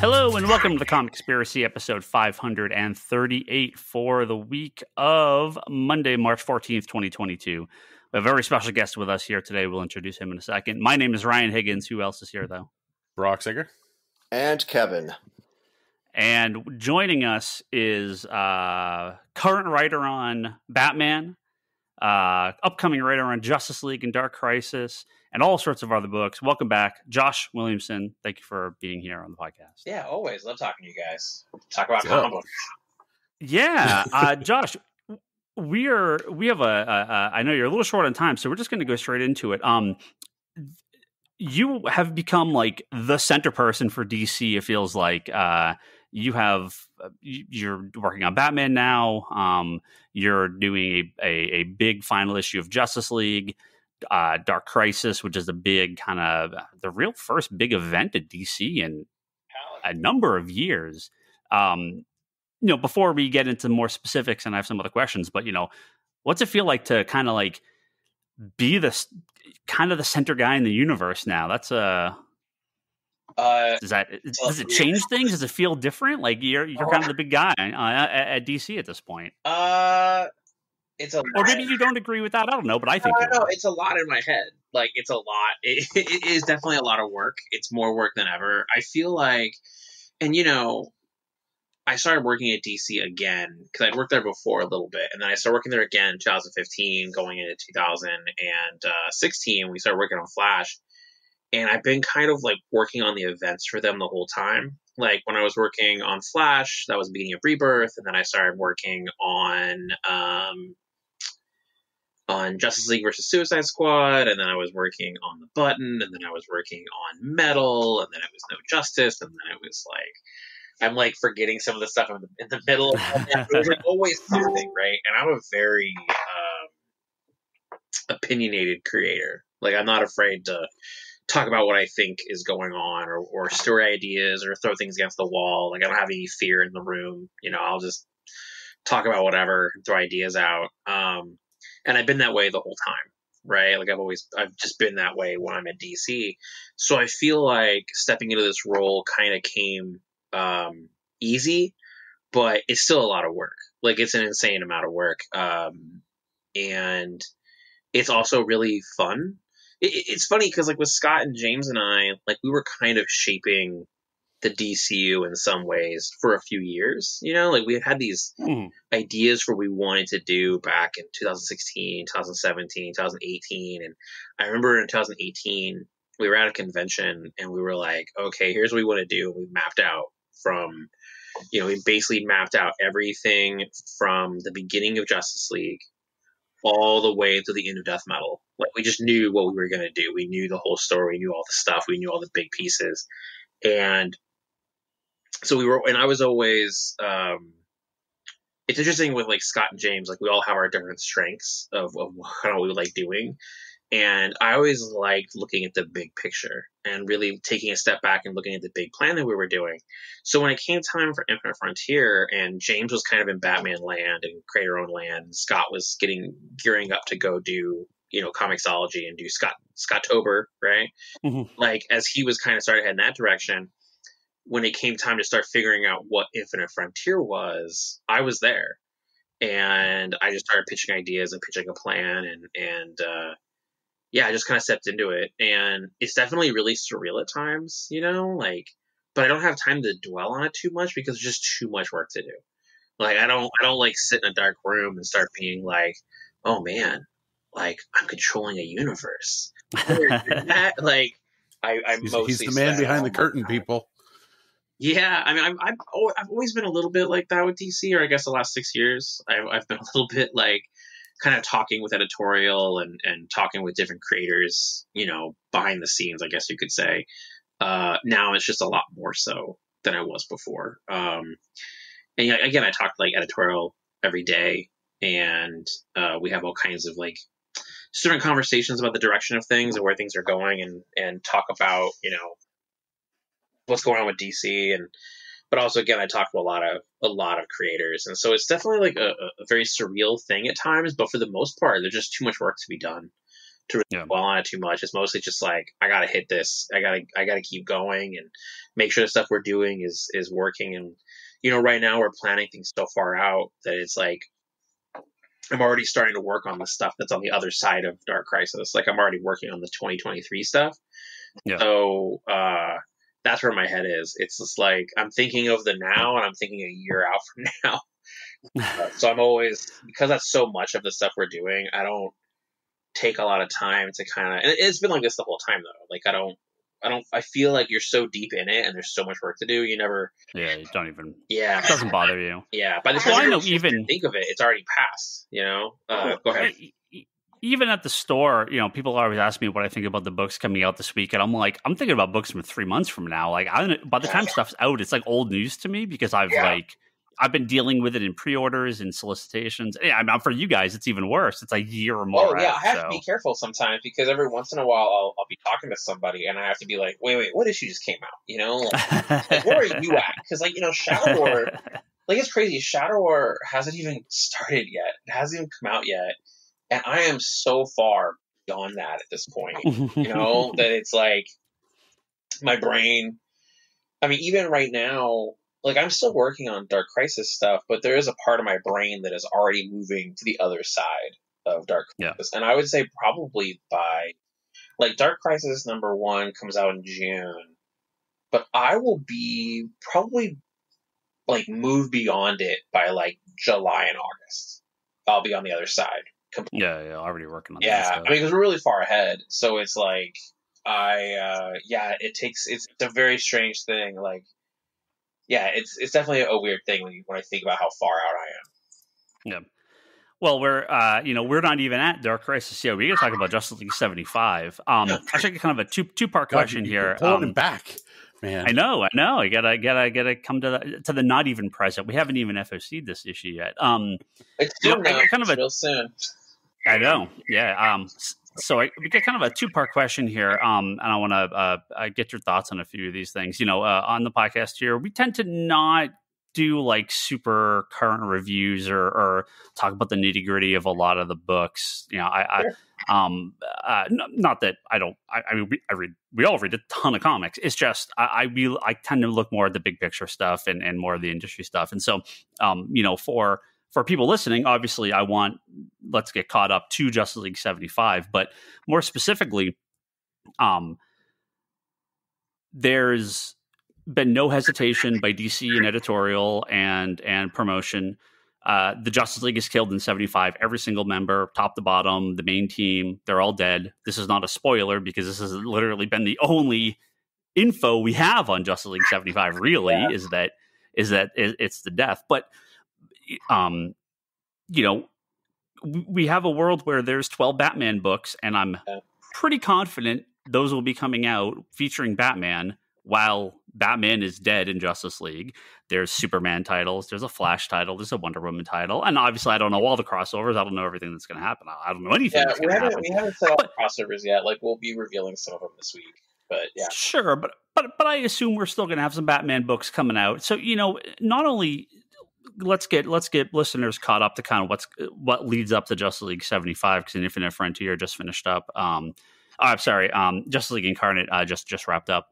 Hello and welcome to the Comic Conspiracy, episode 538 for the week of Monday, March 14th, 2022. We have a very special guest with us here today. We'll introduce him in a second. My name is Ryan Higgins. Who else is here, though? Brock Singer. And Kevin. And joining us is current writer on Batman, upcoming writer on Justice League and Dark Crisis, and all sorts of other books. Welcome back, Josh Williamson. Thank you for being here on the podcast. Yeah, always. Love talking to you guys. Talk about comic books. Yeah, Josh, we have I know you're a little short on time, so we're just going to go straight into it. You have become like the center person for DC. It feels like you're working on Batman now. You're doing a big final issue of Justice League, Dark Crisis, which is the big kind of the real first big event at DC in a number of years. Before we get into more specifics, and I have some other questions, but what's it feel like to kind of like be the center guy in the universe now? That's does it change things? Does it feel different? Like you're kind of the big guy at DC at this point. It's a lot. Or maybe you don't agree with that. I don't know, but I think it's a lot in my head. Like it's a lot. It is definitely a lot of work. It's more work than ever. I feel like, and I started working at DC again because I'd worked there before a little bit, and then I started working there again in 2015, going into 2016. We started working on Flash, and I've been kind of like working on the events for them the whole time. Like when I was working on Flash, that was the beginning of Rebirth, and then I started working on Justice League versus Suicide Squad, and then I was working on The Button, and then I was working on Metal, and then it was No Justice, and then it was like, I'm like forgetting some of the stuff in the middle of that. It was like always something, right? And I'm a very opinionated creator. Like I'm not afraid to talk about what I think is going on or story ideas or throw things against the wall. Like I don't have any fear in the room. I'll just talk about whatever, throw ideas out. And I've been that way the whole time, right? Like I've just been that way when I'm at DC. So I feel like stepping into this role kind of came easy, but it's still a lot of work. Like it's an insane amount of work. And it's also really fun. It's funny because like with Scott and James and I, like we were kind of shaping the DCU in some ways for a few years, like we had these ideas for what we wanted to do back in 2016, 2017, 2018. And I remember in 2018, we were at a convention and we were like, okay, here's what we want to do. We mapped out we basically mapped out everything from the beginning of Justice League all the way to the end of Death Metal. Like we just knew what we were going to do. We knew the whole story. We knew all the stuff. We knew all the big pieces. And so I was always, it's interesting with like Scott and James, like we all have our different strengths of what we like doing. And I always liked looking at the big picture and really taking a step back and looking at the big plan that we were doing. So when it came time for Infinite Frontier and James was kind of in Batman land and creator owned land, and Scott was gearing up to go do, Comixology and do Scottober, right? Mm-hmm. Like as he was kind of started heading that direction, when it came time to start figuring out what Infinite Frontier was, I was there. And I just started pitching ideas and pitching a plan and I just kind of stepped into it, and it's definitely really surreal at times, but I don't have time to dwell on it too much because there's just too much work to do. Like, I don't like sit in a dark room and start being like, oh man, like I'm controlling a universe. That, like, he's the man behind the curtain, people. Yeah. I mean, I've always been a little bit like that with DC, or I guess the last 6 years, I've been a little bit like, kind of talking with editorial and talking with different creators, behind the scenes, I guess you could say. Now it's just a lot more so than I was before. And again, I talk like editorial every day, and we have all kinds of like different conversations about the direction of things and where things are going, and talk about, what's going on with DC but also again, I talk to a lot of creators, and so it's definitely like a very surreal thing at times. But for the most part, there's just too much work to be done. to really dwell on it too much. It's mostly just like, I gotta hit this. I gotta keep going and make sure the stuff we're doing is working. And right now we're planning things so far out that it's like I'm already starting to work on the stuff that's on the other side of Dark Crisis. Like I'm already working on the 2023 stuff. Yeah. So that's where my head is. It's just like I'm thinking of the now and I'm thinking a year out from now. So I'm always, because that's so much of the stuff we're doing, I don't take a lot of time to kind of, and it's been like this the whole time though. Like I feel like you're so deep in it and there's so much work to do. You never. Yeah, you don't even. Yeah. It doesn't bother you. Yeah. By the time you even think of it, it's already passed, Go ahead. Even at the store, people always ask me what I think about the books coming out this week. And I'm like, I'm thinking about books from 3 months from now. Like by the time stuff's out, it's like old news to me because I've been dealing with it in pre-orders and solicitations. Yeah, for you guys, it's even worse. It's a year or more. Oh yeah, I have to be careful sometimes because every once in a while I'll be talking to somebody and I have to be like, wait, what issue just came out? Like where are you at? Because Shadow War, it's crazy. Shadow War hasn't even started yet. It hasn't even come out yet, and I am so far beyond that at this point. That it's like my brain. I mean, even right now. Like, I'm still working on Dark Crisis stuff, but there is a part of my brain that is already moving to the other side of Dark Crisis. Yeah. And I would say probably by, Dark Crisis #1 comes out in June, but I will be probably, move beyond it by, July and August. I'll be on the other side. Completely. Yeah, already working on that. Yeah, I mean, because we're really far ahead. So it's it's a very strange thing. Yeah, it's definitely a weird thing when I think about how far out I am. Yeah. Well, we're not even at Dark Crisis yet. We got to talk about Justice League 75. Actually, kind of a two-part question here. Pulling it back, man. I know. You gotta come to the not even present. We haven't even FOC'd this issue yet. It's soon now. Real soon. I know. Yeah. So we get kind of a two-part question here, and I want to get your thoughts on a few of these things. On the podcast here, we tend to not do super current reviews or talk about the nitty-gritty of a lot of the books. Not that I don't. I mean, we all read a ton of comics. It's just I tend to look more at the big picture stuff and more of the industry stuff. And so, for people listening, obviously, let's get caught up to Justice League 75. But more specifically, there's been no hesitation by DC in editorial and promotion. The Justice League is killed in 75. Every single member, top to bottom, the main team, they're all dead. This is not a spoiler because this has literally been the only info we have on Justice League 75. Really, is that it's the death, but. We have a world where there's 12 Batman books, and I'm pretty confident those will be coming out featuring Batman while Batman is dead in Justice League. There's Superman titles, there's a Flash title, there's a Wonder Woman title, and obviously I don't know all the crossovers. I don't know everything that's going to happen. I don't know anything that's going to happen. We haven't said all the crossovers yet. We'll be revealing some of them this week. But yeah. Sure, but I assume we're still going to have some Batman books coming out. So, not only... Let's get listeners caught up to kind of what leads up to Justice League 75 because Infinite Frontier just finished up. I'm sorry, Justice League Incarnate just wrapped up,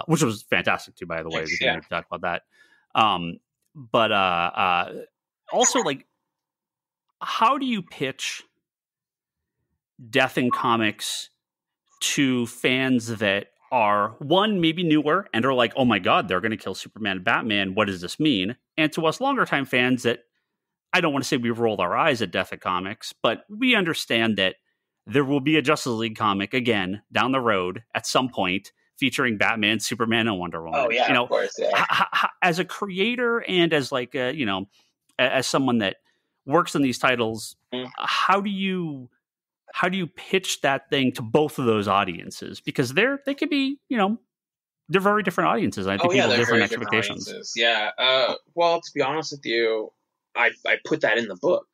which was fantastic too. By the way, we can talk about that. But also, how do you pitch death in comics to fans that are one, maybe newer and are like, oh my God, they're going to kill Superman and Batman. What does this mean? And to us longer time fans that I don't want to say we rolled our eyes at death of comics, but we understand that there will be a Justice League comic again down the road at some point featuring Batman, Superman, and Wonder Woman. Oh yeah, of course. Yeah. As a creator and as as someone that works in these titles, how do you pitch that thing to both of those audiences? Because they could be, they're very different audiences. I think people have different expectations. Yeah. Well, to be honest with you, I put that in the book.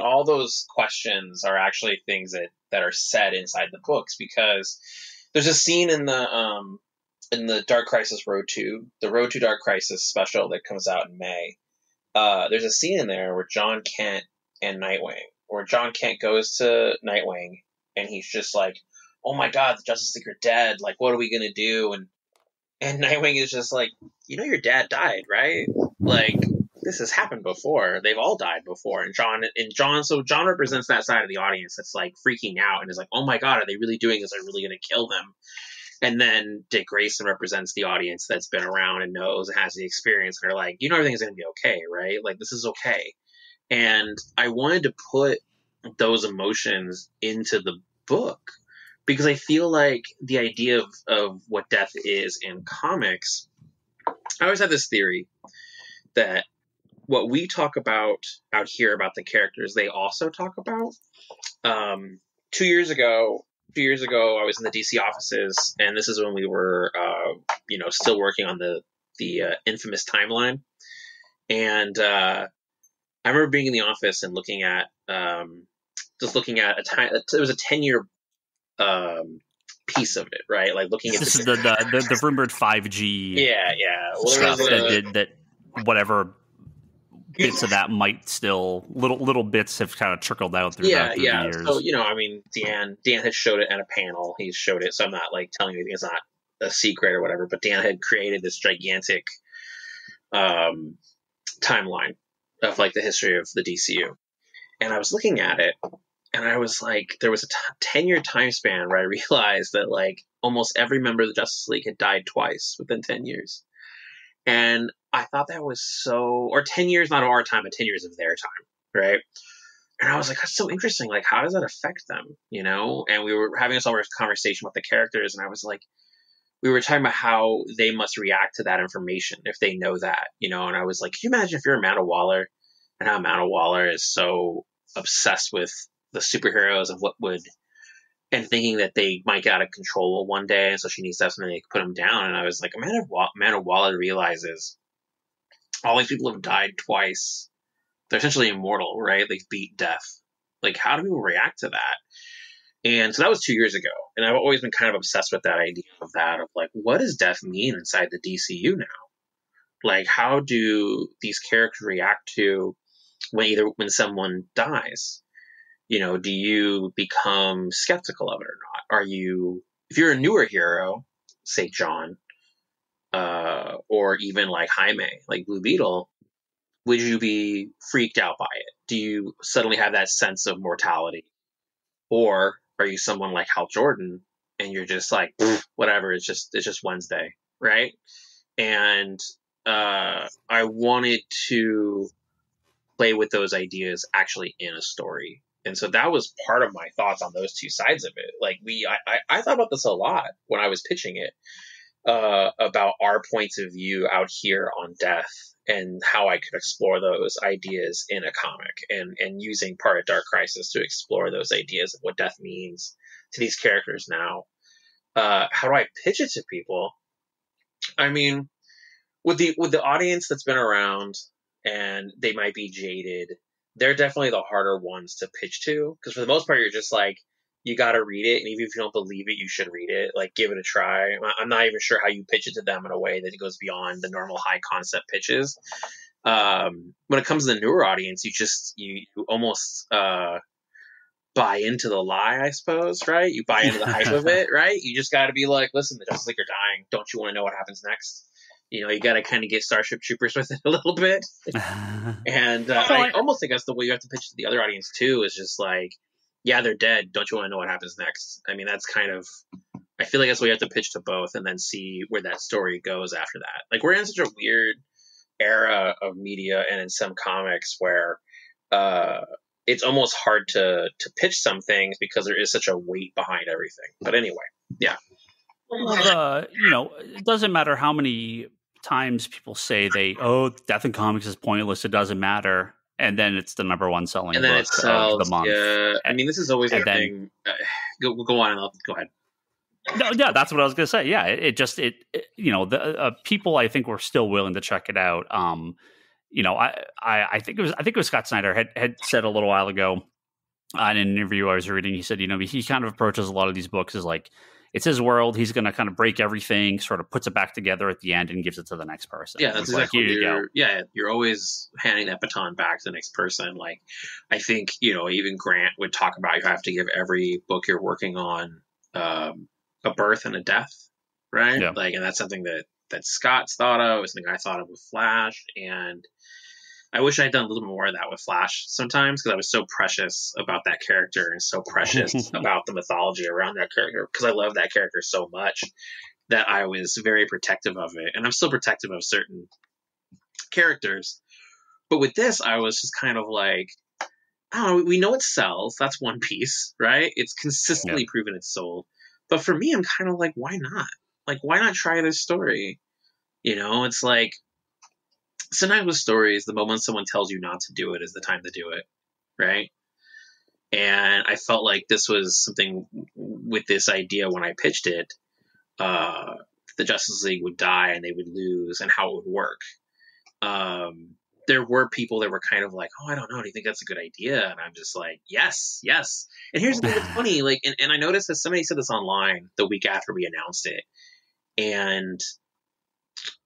All those questions are actually things that are said inside the books because there's a scene in the Dark Crisis Road to Dark Crisis special that comes out in May. There's a scene in there where John Kent goes to Nightwing and he's just like, oh my god, the Justice League are dead, like what are we gonna do? And Nightwing is just like, your dad died, right? Like, this has happened before. They've all died before. And John represents that side of the audience that's like freaking out and is like, oh my god, are they really doing this? Are they really gonna kill them? And then Dick Grayson represents the audience that's been around and knows and has the experience, and they're like, everything's gonna be okay, right? Like, this is okay. And I wanted to put those emotions into the book because I feel like the idea of what death is in comics, I always had this theory that what we talk about out here about the characters, they also talk about. 2 years ago, I was in the DC offices, and this is when we were, still working on the infamous timeline. And I remember being in the office and looking at a time. It was a 10-year piece of it, right? Like looking at this is the rumored 5G. Yeah. Well, stuff that whatever bits of that might still little bits have kind of trickled out through the years. So Dan had showed it at a panel. He showed it, so I'm not like telling you it's not a secret or whatever. But Dan had created this gigantic timeline of like the history of the DCU, and I was looking at it, and I was like, there was a 10-year time span where I realized that like almost every member of the Justice League had died twice within 10 years, and I thought that was or 10 years, not of our time, but 10 years of their time, right? And I was like, that's so interesting. Like, how does that affect them, And we were having this over conversation with the characters, and I was like, we were talking about how they must react to that information if they know that, And I was like, can you imagine if you're Amanda Waller and how Amanda Waller is so obsessed with the superheroes and thinking that they might get out of control one day, and so she needs to have something to put them down. And I was like, Amanda Waller realizes all these people have died twice. They're essentially immortal, right? They beat death. Like, how do people react to that? And so that was 2 years ago. And I've always been kind of obsessed with that idea of like, what does death mean inside the DCU now? Like, how do these characters react to when someone dies? Do you become skeptical of it or not? If you're a newer hero, say John, or even like Jaime, like Blue Beetle, would you be freaked out by it? Do you suddenly have that sense of mortality? Or are you someone like Hal Jordan and you're just like, whatever, it's just Wednesday, right? And I wanted to play with those ideas actually in a story. And so that was part of my thoughts on those two sides of it. Like I thought about this a lot when I was pitching it, about our points of view out here on death and how I could explore those ideas in a comic, and using part of Dark Crisis to explore those ideas of what death means to these characters now. How do I pitch it to people? I mean, with the audience that's been around and they might be jaded, they're definitely the harder ones to pitch to, because for the most part, you're just like, you got to read it. And even if you don't believe it, you should read it. Like, give it a try. I'm not even sure how you pitch it to them in a way that goes beyond the normal high concept pitches. When it comes to the newer audience, you almost buy into the lie, I suppose, right? You buy into the hype of it, right? You just got to be like, listen, the Justice League are dying. Don't you want to know what happens next? You got to kind of get Starship Troopers with it a little bit. And I almost think that's the way you have to pitch to the other audience too, is just like, yeah, they're dead. Don't you want to know what happens next? I mean, that's kind of, I feel like that's what you have to pitch to both, and then see where that story goes after that. Like, we're in such a weird era of media and in some comics where it's almost hard to pitch some things because there is such a weight behind everything. But anyway, yeah. It doesn't matter how many times people say death in comics is pointless, it doesn't matter. And then it's the number one selling book of the month. Yeah, I mean, this is always a thing. Go on, and go ahead. No, yeah, that's what I was going to say. Yeah, the people, I think, were still willing to check it out. I think it was Scott Snyder had said a little while ago in an interview I was reading. He said, he kind of approaches a lot of these books as like, it's his world. He's going to kind of break everything, sort of puts it back together at the end and gives it to the next person. Yeah, that's exactly what you're, yeah, you're always handing that baton back to the next person. Like, I think, even Grant would talk about you have to give every book you're working on a birth and a death, right? Yeah. Like, and that's something that Scott's thought of, it's something I thought of with Flash, and I wish I'd done a little bit more of that with Flash sometimes, because I was so precious about that character and so precious about the mythology around that character, because I love that character so much that I was very protective of it. And I'm still protective of certain characters. But with this, I was just kind of like, I don't know, we know it sells. That's one piece, right? It's consistently proven it's sold. But for me, I'm kind of like, why not? Like, why not try this story? It's like, sometimes with stories, the moment someone tells you not to do it is the time to do it, right? And I felt like this was something with this idea when I pitched it, the Justice League would die and they would lose, and how it would work. There were people that were kind of like, oh, I don't know, do you think that's a good idea? And I'm just like, yes. And here's the thing that's funny, like, and I noticed that somebody said this online the week after we announced it, and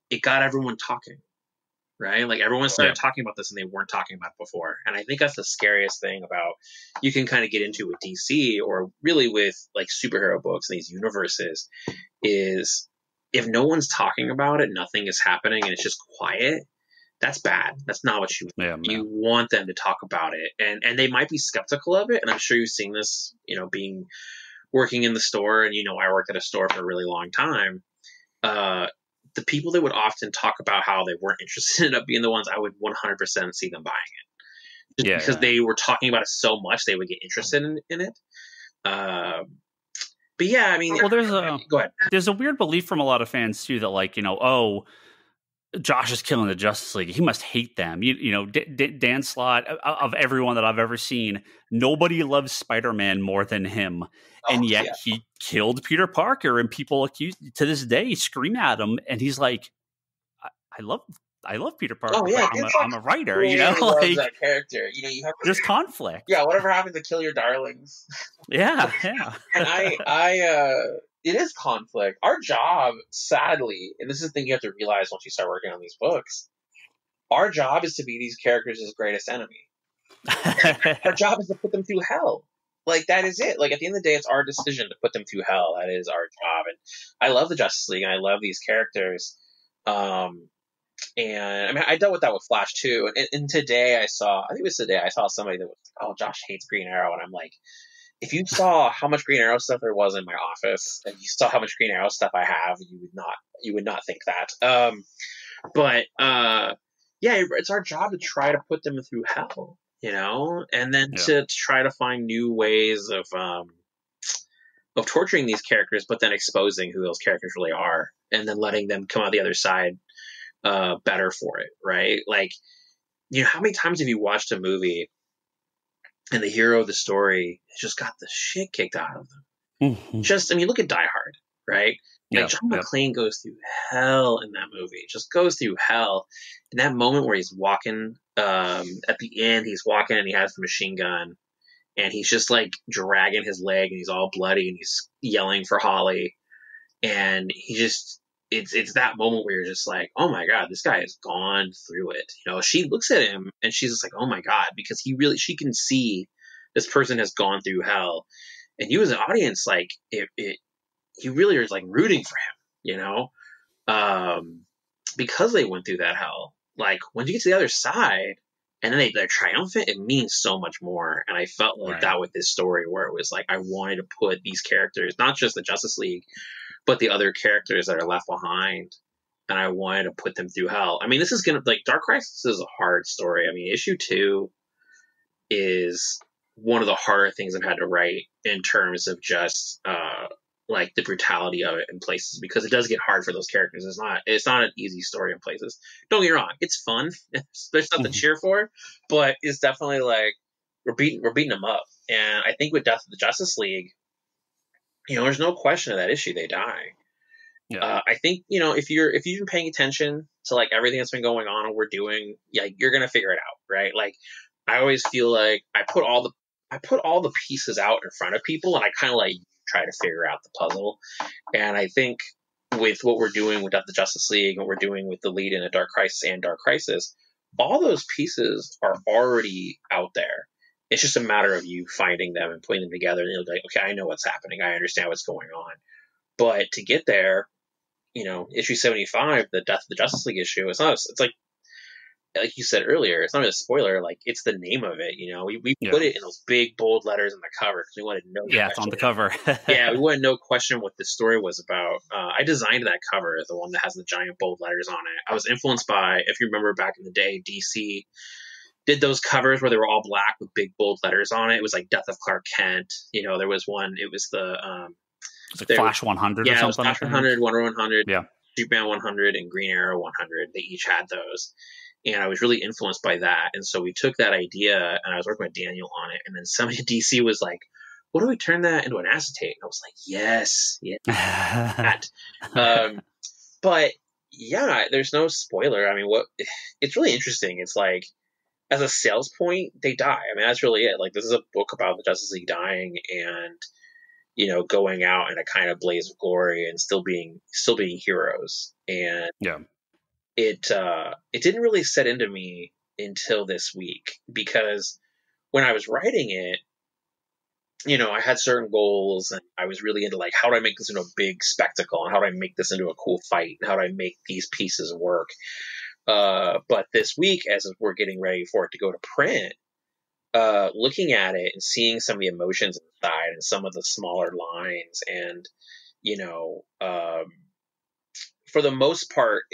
it got everyone talking. Right? Like, everyone started talking about this and they weren't talking about it before. And I think that's the scariest thing about, you can kind of get into with DC, or really with like superhero books and these universes, is if no one's talking about it, nothing is happening, and it's just quiet. That's bad. That's not what you want. Yeah, you want them to talk about it. And they might be skeptical of it. And I'm sure you've seen this, working in the store, and I worked at a store for a really long time. The people that would often talk about how they weren't interested ended up being the ones I would 100% see them buying it. Just because they were talking about it so much, they would get interested in it. But yeah, I mean, well, go ahead. There's a weird belief from a lot of fans too that, like, Josh is killing the Justice League. He must hate them. Dan Slott, of everyone that I've ever seen, nobody loves Spider-Man more than him. And yet he killed Peter Parker, and people to this day scream at him. And he's like, I love Peter Parker. Oh, yeah. I'm a writer, like that character. You have there's conflict. Yeah. Whatever happened to kill your darlings? Yeah. And it is conflict. Our job, sadly, and this is the thing you have to realize once you start working on these books, our job is to be these characters' greatest enemy. Our job is to put them through hell. Like, that is it. Like, at the end of the day, it's our decision to put them through hell. That is our job. And I love the Justice League, and I love these characters. And I mean, I dealt with that with Flash too. And today I saw somebody that was like, oh, Josh hates Green Arrow. And I'm like, if you saw how much Green Arrow stuff there was in my office, and you saw how much Green Arrow stuff I have, you would not think that. It's our job to try to put them through hell, and then to try to find new ways of torturing these characters, but then exposing who those characters really are, and then letting them come out the other side better for it, right? Like, how many times have you watched a movie and the hero of the story just got the shit kicked out of them? Mm-hmm. Look at Die Hard, right? Like, John McClane goes through hell in that movie. Just goes through hell. In that moment where he's walking, at the end, he's walking and he has the machine gun, and he's just like dragging his leg, and he's all bloody, and he's yelling for Holly, and it's that moment where you're just like, oh my God, this guy has gone through it. She looks at him and she's just like, oh my God, because she can see this person has gone through hell. And you as an audience, like, you really are like rooting for him, because they went through that hell. Like, when you get to the other side and then they're triumphant, it means so much more. And I felt like that with this story, where it was like, I wanted to put these characters, not just the Justice League, but the other characters that are left behind, and I wanted to put them through hell. I mean, this is Dark Crisis is a hard story. I mean, issue 2 is one of the harder things I've had to write in terms of just like the brutality of it in places, because it does get hard for those characters. It's not an easy story in places. Don't get me wrong, it's fun. There's stuff to cheer for, but it's definitely like we're beating them up. And I think with Death of the Justice League, there's no question of that issue. They die. Yeah. I think, if you've been paying attention to like everything that's been going on and we're doing, you're going to figure it out. Right. Like, I always feel like I put all the pieces out in front of people, and I kind of like try to figure out the puzzle. And I think with what we're doing with the Justice League, what we're doing with the lead in a Dark Crisis and Dark Crisis, all those pieces are already out there. It's just a matter of you finding them and putting them together, and you'll be like, okay, I know what's happening. I understand what's going on. But to get there, issue 75, the Death of the Justice League issue, it's like you said earlier, it's not really a spoiler. Like, it's the name of it. We put it in those big bold letters on the cover because we wanted no question. It's on the cover. We wanted no question what the story was about. I designed that cover, the one that has the giant bold letters on it. I was influenced by, if you remember back in the day, DC did those covers where they were all black with big bold letters on it. It was like Death of Clark Kent. There was one. It was the it's like Flash 100 or something. Yeah, it was Flash 100, Wonder 100, yeah, Superman 100, and Green Arrow 100. They each had those. And I was really influenced by that. And so we took that idea, and I was working with Daniel on it. And then somebody at DC was like, what do we turn that into an acetate? And I was like, yes. But yeah, there's no spoiler. I mean, it's really interesting. It's like, as a sales point, they die. I mean, that's really it. Like, this is a book about the Justice League dying and, going out in a kind of blaze of glory and still being heroes. And it didn't really set into me until this week, because when I was writing it, I had certain goals, and I was really into, like, how do I make this into a big spectacle, and how do I make this into a cool fight, and how do I make these pieces work. But this week, as we're getting ready for it to go to print, looking at it and seeing some of the emotions inside and some of the smaller lines, and for the most part,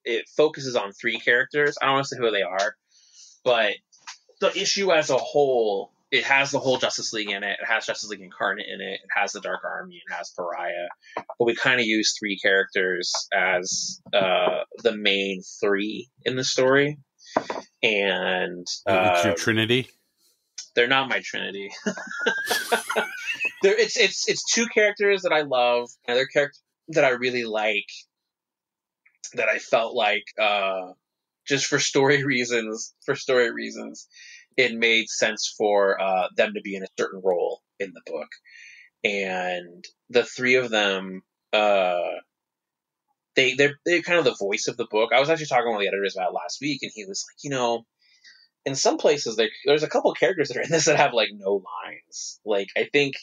it focuses on 3 characters. I don't want to say who they are, but the issue as a whole, it has the whole Justice League in it. It has Justice League Incarnate in it. It has the Dark Army. It has Pariah. But we kind of use 3 characters as the main 3 in the story. And it's your Trinity. They're not my Trinity. It's 2 characters that I love, another character that I really like, that I felt like just for story reasons, it made sense for them to be in a certain role in the book. And the 3 of them, they're kind of the voice of the book. I was actually talking to one of the editors about it last week, and he was like, in some places there's a couple of characters that are in this that have like no lines. Like, I think,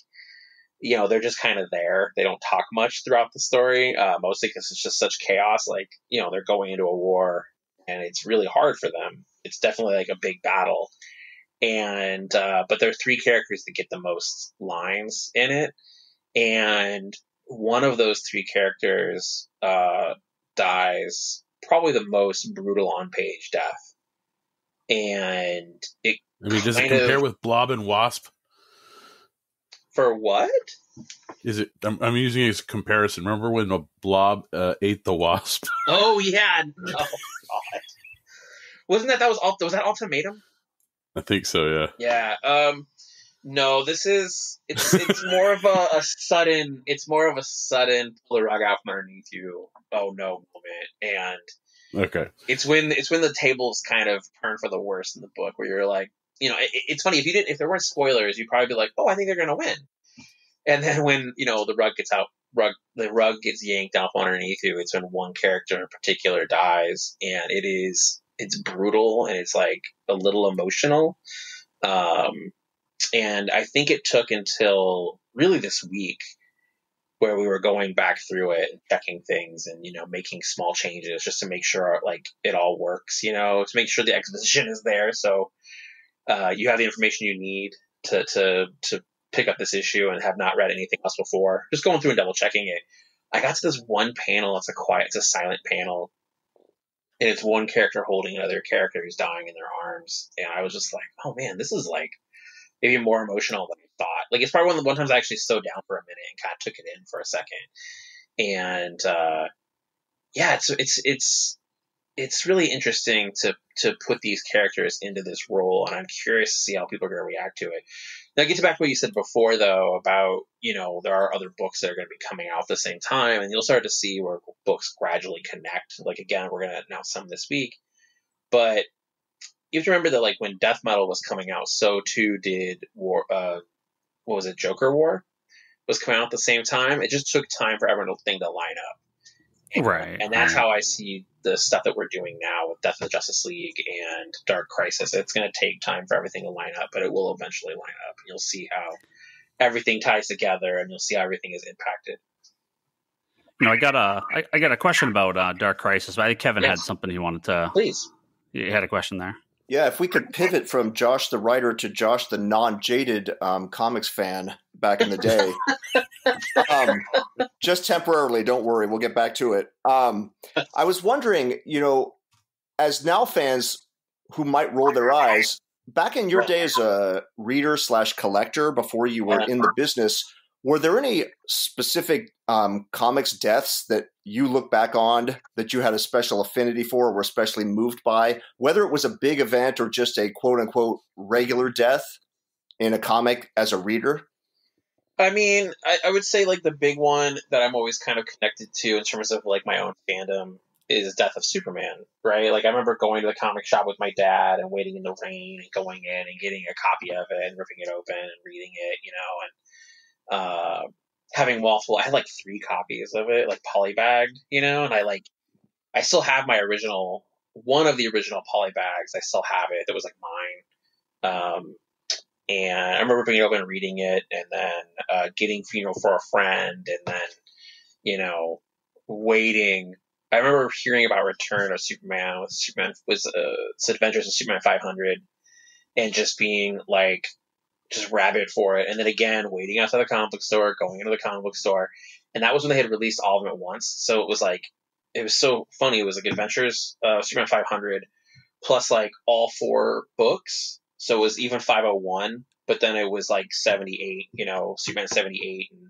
they're just kind of there. They don't talk much throughout the story, mostly because it's just such chaos. Like, they're going into a war, and it's really hard for them. It's definitely like a big battle. And, but there are 3 characters that get the most lines in it. And one of those 3 characters, dies probably the most brutal on-page death. And does it compare with Blob and Wasp? For what? Is it? I'm using it as a comparison. Remember when a Blob ate the Wasp? Oh yeah. Oh God. Was that Ultimatum? I think so. Yeah. Yeah. No, it's more of a sudden. It's more of a sudden pull the rug out from underneath you. Oh no moment. And okay. It's when the tables kind of turn for the worst in the book, where you're like, it's funny, if there weren't spoilers, you'd probably be like, oh, I think they're gonna win. And then when the rug gets yanked out from underneath you, it's when one character in particular dies, and it's brutal, and it's like a little emotional. And I think it took until really this week, where we were going back through it and checking things and, making small changes just to make sure like it all works, to make sure the exposition is there. So, you have the information you need to pick up this issue and have not read anything else before. Just going through and double checking it. I got to this one panel. It's a silent panel, and it's one character holding another character who's dying in their arms. And I was just like, oh man, this is like maybe more emotional than I thought. Like, it's probably one of the one times I actually slowed down for a minute and kind of took it in for a second. And yeah, it's really interesting to put these characters into this role, and I'm curious to see how people are going to react to it. Now, get back to what you said before, though, about, there are other books that are going to be coming out at the same time, and you'll start to see where books gradually connect. Like, again, we're going to announce some this week. But you have to remember that, like, when Death Metal was coming out, so too did Joker War. was coming out at the same time. It just took time for everything to line up. And that's how I see the stuff that we're doing now with Death of the Justice League and Dark Crisis. It's going to take time for everything to line up, but it will eventually line up. You'll see how everything ties together, and you'll see how everything is impacted. I got a question about Dark Crisis. I think Kevin had something he wanted to. Please. You had a question there. Yeah, if we could pivot from Josh the writer to Josh the non-jaded comics fan back in the day. Just temporarily, don't worry, we'll get back to it. I was wondering, as now fans who might roll their eyes, back in your day as a reader / collector before you were in the business, were there any specific comics deaths that you look back on that you had a special affinity for or were especially moved by, whether it was a big event or just a quote-unquote regular death in a comic as a reader? I mean, I would say like the big one that I'm always kind of connected to in terms of like my own fandom is Death of Superman, right? Like I remember going to the comic shop with my dad and waiting in the rain and going in and getting a copy of it and ripping it open and reading it, and having multiple. I had like 3 copies of it, like polybagged, and I still have my original, one of the original polybags. I still have it. That was like mine. And I remember bringing it open and reading it, and then getting for a friend, and then waiting. I remember hearing about Return of Superman was Adventures of Superman 500, and just being like just rabid for it, and then again waiting outside the comic book store, going into the comic book store, and that was when they had released all of them at once. So it was so funny. It was like Adventures Superman 500 plus like all 4 books. So it was even 501, but then it was like 78, Superman 78 and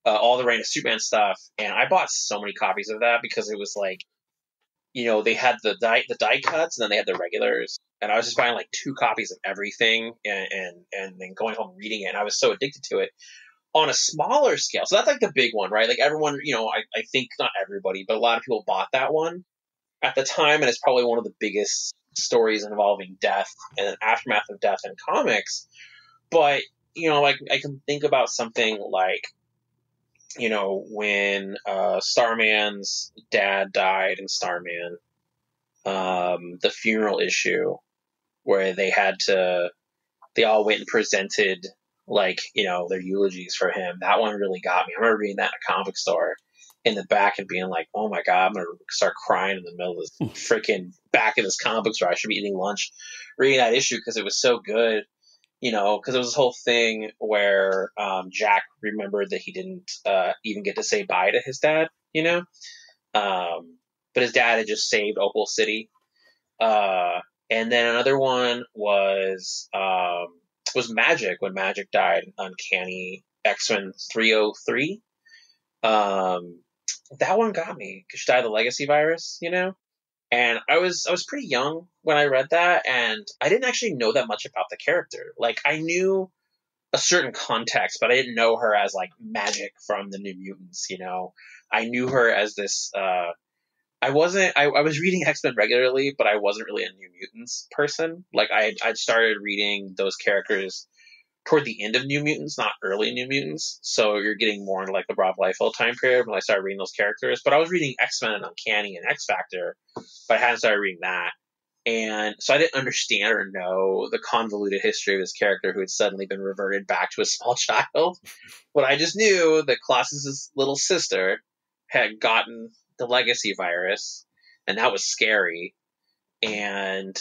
all the Reign of Superman stuff. And I bought so many copies of that because it was like, they had the die cuts and then they had the regulars. And I was just buying like 2 copies of everything and then going home and reading it. And I was so addicted to it on a smaller scale. So that's like the big one, right? Like everyone, I think not everybody, but a lot of people bought that one at the time. And it's probably one of the biggest stories involving death and aftermath of death in comics. But, like I can think about something like, when Starman's dad died in Starman, the funeral issue where they all went and presented their eulogies for him. That one really got me. I remember reading that in a comic store in the back and being like, oh my God, I'm going to start crying in the middle of this freaking back of this comic book store. I should be eating lunch reading that issue because it was so good, because it was this whole thing where Jack remembered that he didn't even get to say bye to his dad, but his dad had just saved Opal City. And then another one was Magic, when Magic died in Uncanny X-Men 303. That one got me because she died of the legacy virus, and I was pretty young when I read that, and I didn't actually know that much about the character. Like I knew a certain context, but I didn't know her as like Magic from the New Mutants, I knew her as this, I was reading X-Men regularly, but I wasn't really a New Mutants person. Like I'd started reading those characters toward the end of New Mutants, not early New Mutants. So you're getting more into like the Rob Liefeld time period when I started reading those characters. But I was reading X-Men and Uncanny and X-Factor, but I hadn't started reading that. And so I didn't understand or know the convoluted history of this character who had suddenly been reverted back to a small child. But I just knew that Colossus's little sister had gotten the legacy virus, and that was scary. And,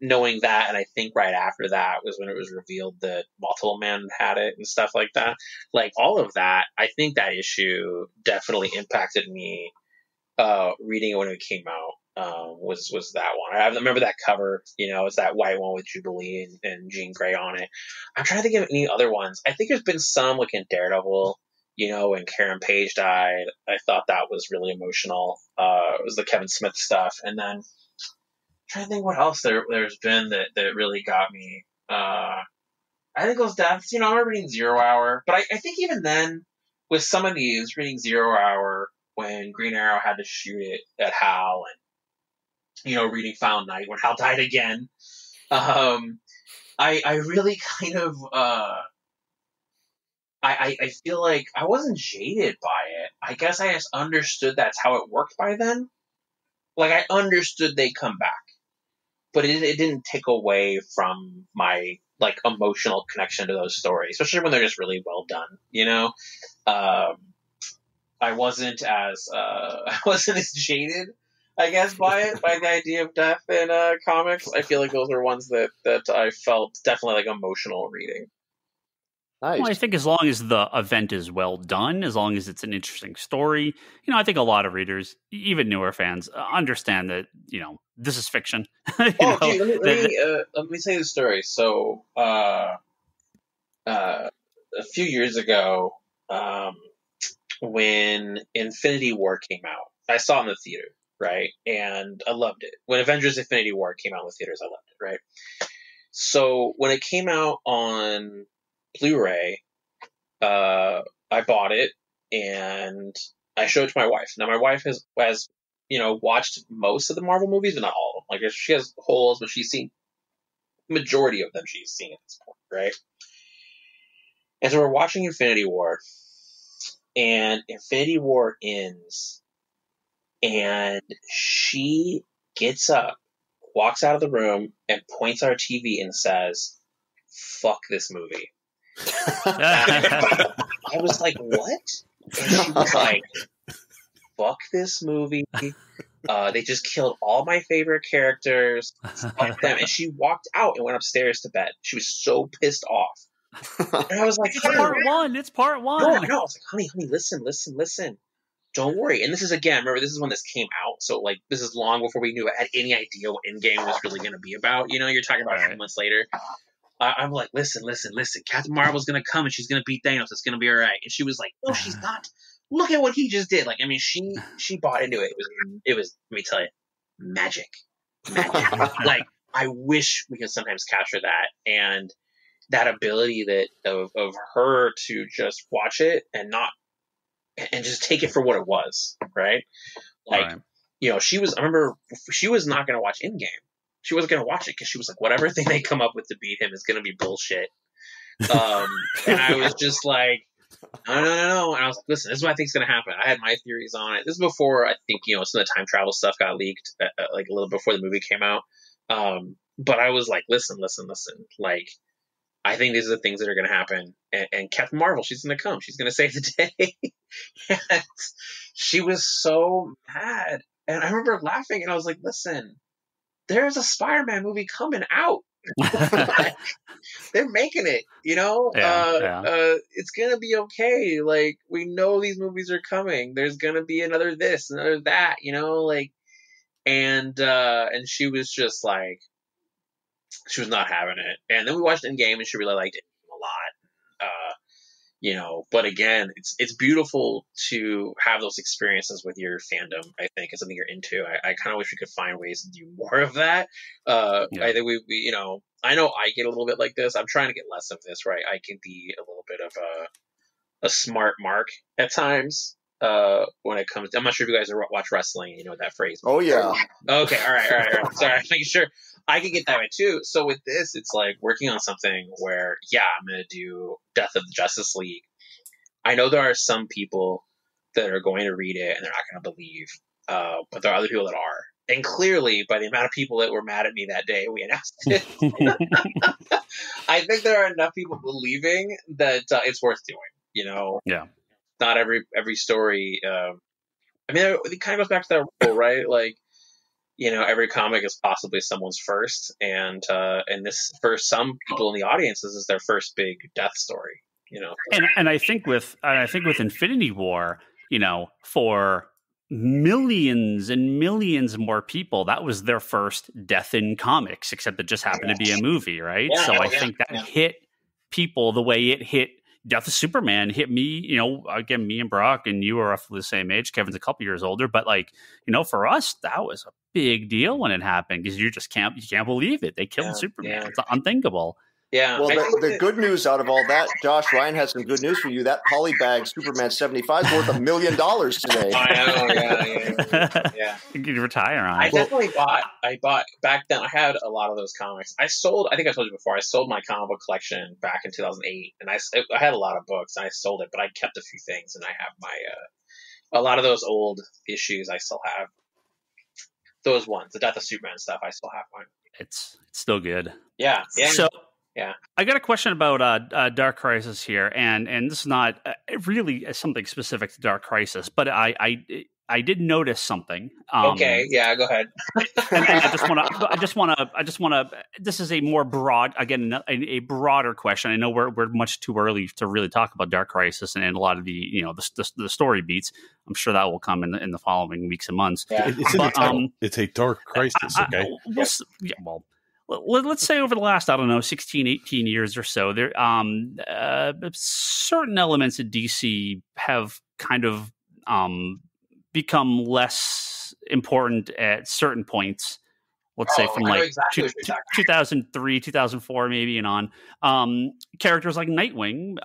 knowing that, and I think right after that was when it was revealed that Multiple Man had it and stuff like that. Like all of that, I think that issue definitely impacted me, reading it when it came out. Was that one. I remember that cover, it's that white one with Jubilee and Jean Grey on it. I'm trying to think of any other ones. I think there's been some like in Daredevil, when Karen Page died. I thought that was really emotional. It was the Kevin Smith stuff. And then I'm trying to think what else there's been that really got me. I think those deaths, I remember reading Zero Hour, but I think even then with some of these, reading Zero Hour when Green Arrow had to shoot it at Hal, and reading Found Night when Hal died again. I really kind of I feel like I wasn't jaded by it. I guess I just understood that's how it worked by then. Like, I understood they'd come back, but it didn't take away from my, like, emotional connection to those stories, especially when they're just really well done, you know? I wasn't as jaded, I guess, by the idea of death in comics. I feel like those are ones that I felt definitely like emotional reading. Nice. Well, I think as long as the event is well done, as long as it's an interesting story, I think a lot of readers, even newer fans, understand that, this is fiction. Let me tell you the story. So, a few years ago, when Infinity War came out, I saw it in the theater, right? And I loved it. When Avengers Infinity War came out in the theaters, I loved it, right? So when it came out on Blu-ray, I bought it and I showed it to my wife. Now, my wife has watched most of the Marvel movies, but not all of them. Like, she has holes, but she's seen majority of them. She's seen at this point, right? And so we're watching Infinity War, and Infinity War ends, and she gets up, walks out of the room, and points at our TV and says, "Fuck this movie." I was like, what? And she was like, "Fuck this movie. They just killed all my favorite characters. Fuck them." And she walked out and went upstairs to bed. She was so pissed off. And I was like, It's part one. It's part one. No, I was like, honey, listen. Don't worry. And this is, again, remember, this is when this came out. So, like, this is long before we had any idea what Endgame was really going to be about. You're talking about a few months later. I'm like, listen. Captain Marvel's going to come and she's going to beat Thanos. It's going to be all right. And she was like, no, she's not. Look at what he just did. Like, I mean, she bought into it. It was, let me tell you, magic. Like, I wish we could sometimes capture that. And that ability of her to just watch it and just take it for what it was, right? Like, I remember she was not going to watch Endgame. She wasn't going to watch it because she was like, whatever thing they come up with to beat him is going to be bullshit. And I was just like, no. And I was like, listen, this is what I think is going to happen. I had my theories on it. This is before, I think, some of the time travel stuff got leaked, like a little before the movie came out. But I was like, listen. Like, I think these are the things that are going to happen. And Captain Marvel, she's going to come. She's going to save the day. And she was so mad. And I remember laughing, and I was like, listen, there's a Spider-Man movie coming out. Like, they're making it, it's going to be okay. Like, we know these movies are coming. There's going to be another this, another that, like, and she was just like, she was not having it. And then we watched Endgame, and she really liked it a lot. But again, it's beautiful to have those experiences with your fandom. I think it's something you're into. I kind of wish we could find ways to do more of that. I think we I know I get a little bit like this. I'm trying to get less of this, right? I can be a little bit of a smart mark at times. When it comes, I'm not sure if you guys watch wrestling. You know what that phrase means. Oh yeah. Okay. All right. Sorry, I'm making sure. I can get that way too. So with this, it's like working on something where, I'm going to do Death of the Justice League. I know there are some people that are going to read it and they're not going to believe, but there are other people that are. And clearly, by the amount of people that were mad at me that day, we announced it. I think there are enough people believing that it's worth doing. Yeah. Not every story. I mean, it kind of goes back to that rule, right? Like, every comic is possibly someone's first, and this, for some people in the audience, this is their first big death story. And I think with Infinity War, for millions and millions more people, that was their first death in comics, except it just happened to be a movie, right? So I think that hit people the way it hit Death of Superman. Hit me, again, me and Brock, and you are roughly the same age. Kevin's a couple years older, but like, for us, that was a big deal when it happened, because you can't believe it. They killed Superman. It's unthinkable. Yeah. Well, the good news out of all that, Josh, Ryan has some good news for you. That polybag Superman 75 is worth $1 million today. I know, yeah. You could retire on I it. definitely bought back then. I had a lot of those comics. I think I told you before, I sold my comic book collection back in 2008, and I had a lot of books, and I sold it, but I kept a few things, and I have a lot of those old issues I still have. Those ones, the Death of Superman stuff, I still have mine. It's still good. Yeah. So, yeah. I got a question about Dark Crisis here, and this is not really something specific to Dark Crisis, but I did notice something. Okay, yeah, go ahead. and I just want to. This is a more broad, again, a broader question. I know we're much too early to really talk about Dark Crisis and a lot of the the story beats. I'm sure that will come in the following weeks and months. Yeah. It's in the title. It's a dark crisis. Okay. Let's say over the last, 16, 18 years or so, there certain elements of DC have kind of become less important at certain points. Let's say from like exactly 2003, 2004, maybe, and on. Characters like Nightwing,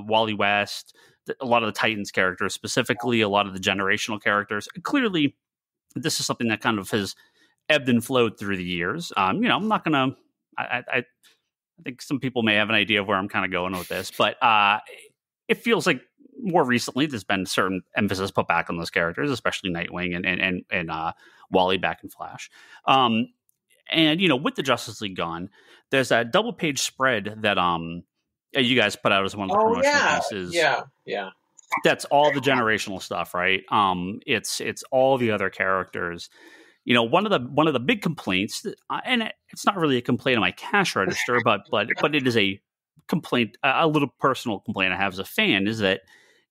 Wally West, a lot of the Titans characters, specifically a lot of the generational characters. Clearly, this is something that kind of has ebbed and flowed through the years. I'm not going to. I think some people may have an idea of where I'm kind of going with this, but it feels like more recently there's been certain emphasis put back on those characters, especially Nightwing and Wally back in Flash. And with the Justice League gone, there's that double page spread that you guys put out as one of the promotional pieces. Yeah. That's all the generational stuff, right? It's all the other characters. One of the big complaints, and it's not really a complaint on my cash register, but it is a complaint, a little personal complaint I have as a fan, is that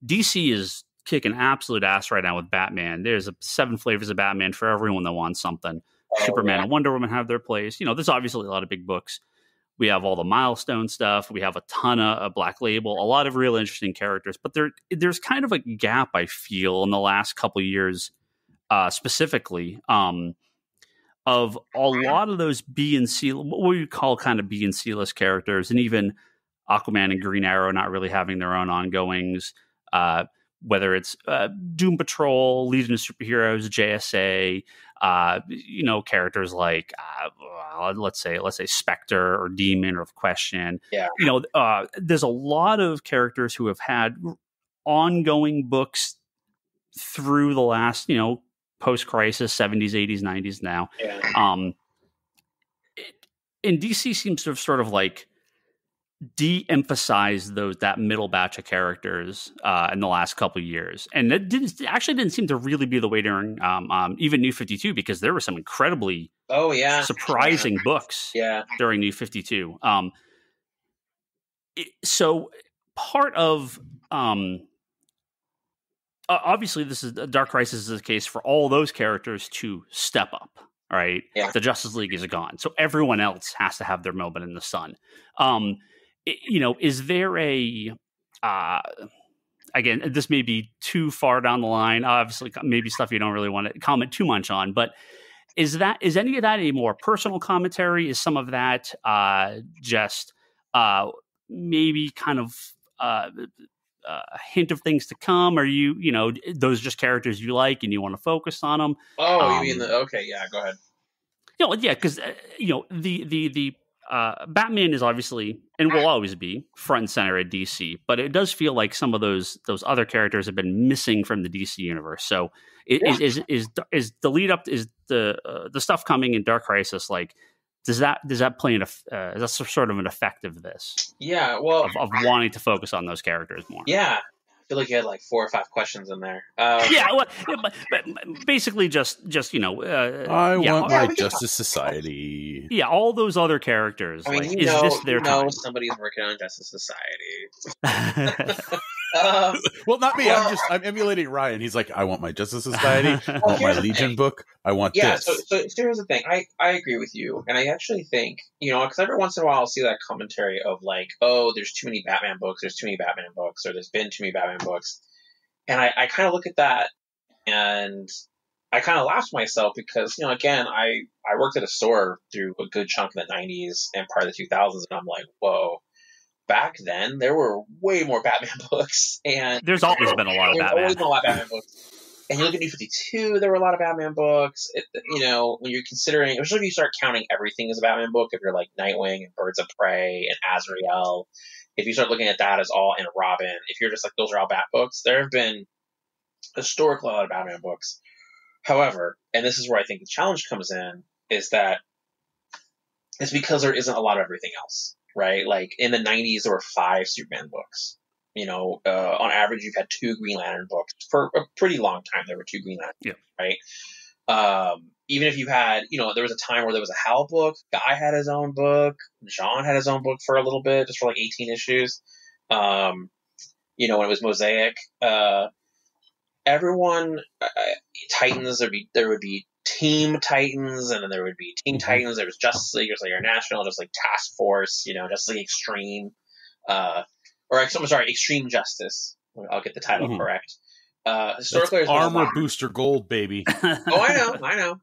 DC is kicking absolute ass right now with Batman. There's 7 flavors of Batman for everyone that wants something. Superman and Wonder Woman have their place. There's obviously a lot of big books. We have all the milestone stuff. We have a ton of Black Label, a lot of real interesting characters. But there's kind of a gap, I feel, in the last couple of years, specifically, of a lot of those B and C, what we would call kind of B and C list characters, and even Aquaman and Green Arrow not really having their own ongoings. Whether it's Doom Patrol, Legion of Superheroes, JSA, characters like let's say Spectre or Demon or The Question. Yeah. There's a lot of characters who have had ongoing books through the last, post-crisis, 70s, 80s, 90s now. Yeah. And DC seems to have sort of like de-emphasized that middle batch of characters in the last couple of years, and that didn't seem to really be the way during even New 52, because there were some incredibly surprising books during New 52. So part of obviously this is Dark Crisis is the case for all those characters to step up. Right, the Justice League is gone, so everyone else has to have their moment in the sun. Is there a again, this may be too far down the line, obviously maybe stuff you don't really want to comment too much on, but is any of that a more personal commentary? Is some of that just maybe kind of a hint of things to come? Are those just characters you like and you want to focus on them? You mean okay, yeah, go ahead. Because the Batman is obviously and will always be front and center at DC, but it does feel like some of those other characters have been missing from the DC universe. So is the lead up, is the stuff coming in Dark Crisis, like does that play is that sort of an effect of this? Yeah, well, of wanting to focus on those characters more. Yeah. I feel like you had like 4 or 5 questions in there. But basically just I want my Justice Society. Yeah, all those other characters. I mean, like, is this their time? Somebody's working on Justice Society. Well, not me. I'm emulating Ryan. He's like, I want my Justice Society. I want my Legion book. I want this. So here's the thing. I agree with you, and I actually think because every once in a while I'll see that commentary of like, oh, there's too many Batman books. There's too many Batman books, or there's been too many Batman books, and I kind of look at that, and I kind of laughed to myself because, again, I worked at a store through a good chunk of the 90s and part of the 2000s, and I'm like, whoa, back then there were way more Batman books, and There's always been a lot of there's Batman. always been a lot of Batman books. And you look at New 52, there were a lot of Batman books. When you're considering, especially if you start counting everything as a Batman book, if you're like Nightwing and Birds of Prey and Azrael, if you start looking at that as all, and Robin, if you're just like, those are all Bat books, there have been historically a lot of Batman books. However, and this is where I think the challenge comes in, is that it's because there isn't a lot of everything else, right? Like in the 90s, there were 5 Superman books. On average, you've had 2 Green Lantern books for a pretty long time. There were 2 Green Lantern, right? Even if you had, there was a time where there was a Hal book. Guy had his own book. John had his own book for a little bit, just for like 18 issues. When it was Mosaic, everyone, Titans, there would be Team Titans, and then there would be Teen Titans. There was Justice League, there's like International, just like Task Force, Justice League Extreme, Extreme Justice. I'll get the title correct. Historically, that's Armor Booster Gold, baby. Oh, I know.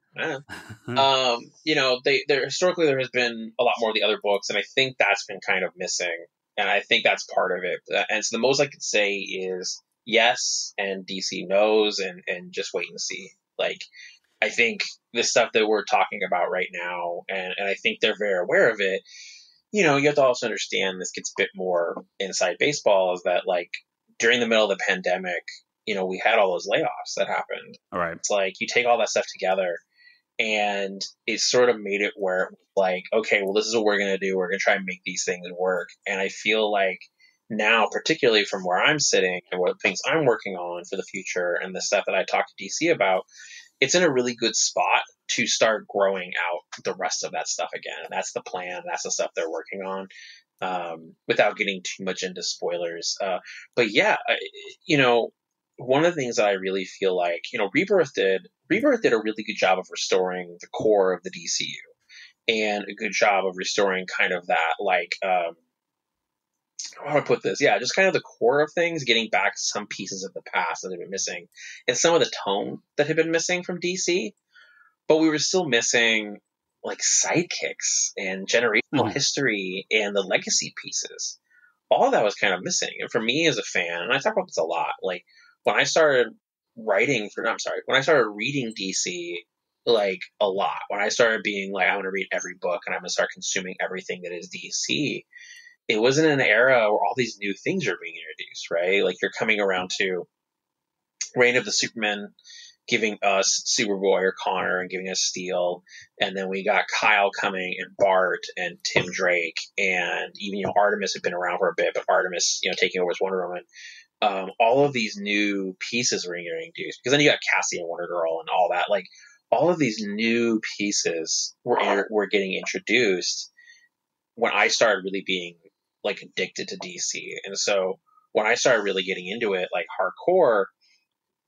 Historically there has been a lot more of the other books, and I think that's been kind of missing, and I think that's part of it. And so the most I could say is yes, and DC knows, and just wait and see. Like, I think the stuff that we're talking about right now, and I think they're very aware of it. You have to also understand, this gets a bit more inside baseball, is that like during the middle of the pandemic, we had all those layoffs that happened. All right. It's like you take all that stuff together, and it sort of made it where like, okay, well, this is what we're going to do. We're going to try and make these things work. And I feel like now, particularly from where I'm sitting and what things I'm working on for the future and the stuff that I talk to DC about, it's in a really good spot to start growing out the rest of that stuff again. And that's the plan. That's the stuff they're working on, without getting too much into spoilers. But yeah, one of the things that I really feel like, Rebirth did a really good job of restoring the core of the DCU, and a good job of restoring kind of that, like, how do I put this? Yeah, just kind of the core of things, getting back some pieces of the past that had been missing, and some of the tone that had been missing from DC. But we were still missing like sidekicks and generational history and the legacy pieces. All of that was kind of missing. And for me as a fan, and I talk about this a lot, like when I started reading DC, like a lot, when I started being like, I want to read every book and I'm going to start consuming everything that is DC, it wasn't an era where all these new things are being introduced, right? Like you're coming around to Reign of the Supermen, giving us Superboy or Connor and giving us Steel. And then we got Kyle coming, and Bart and Tim Drake, and even, Artemis had been around for a bit, but Artemis, taking over as Wonder Woman. All of these new pieces were getting introduced, because then you got Cassie and Wonder Girl and all that. Like all of these new pieces were getting introduced when I started really being like addicted to DC. And so when I started really getting into it, like hardcore,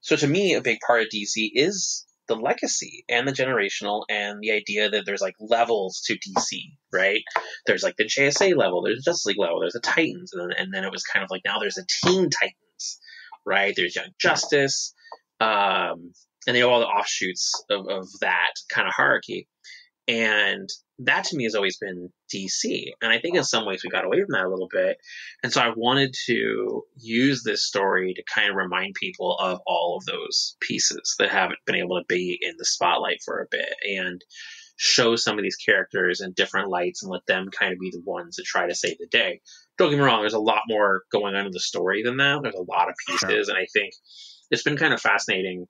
so to me, a big part of DC is the legacy and the generational, and the idea that there's like levels to DC, right? There's like the JSA level, there's the Justice League level, there's the Titans, and then it was kind of like, now there's a Teen Titans, right? There's Young Justice, and they have all the offshoots of that kind of hierarchy. And that to me has always been DC. And I think in some ways we got away from that a little bit. And so I wanted to use this story to kind of remind people of all of those pieces that haven't been able to be in the spotlight for a bit, and show some of these characters in different lights and let them kind of be the ones that try to save the day. Don't get me wrong, there's a lot more going on in the story than that. There's a lot of pieces. And I think it's been kind of fascinating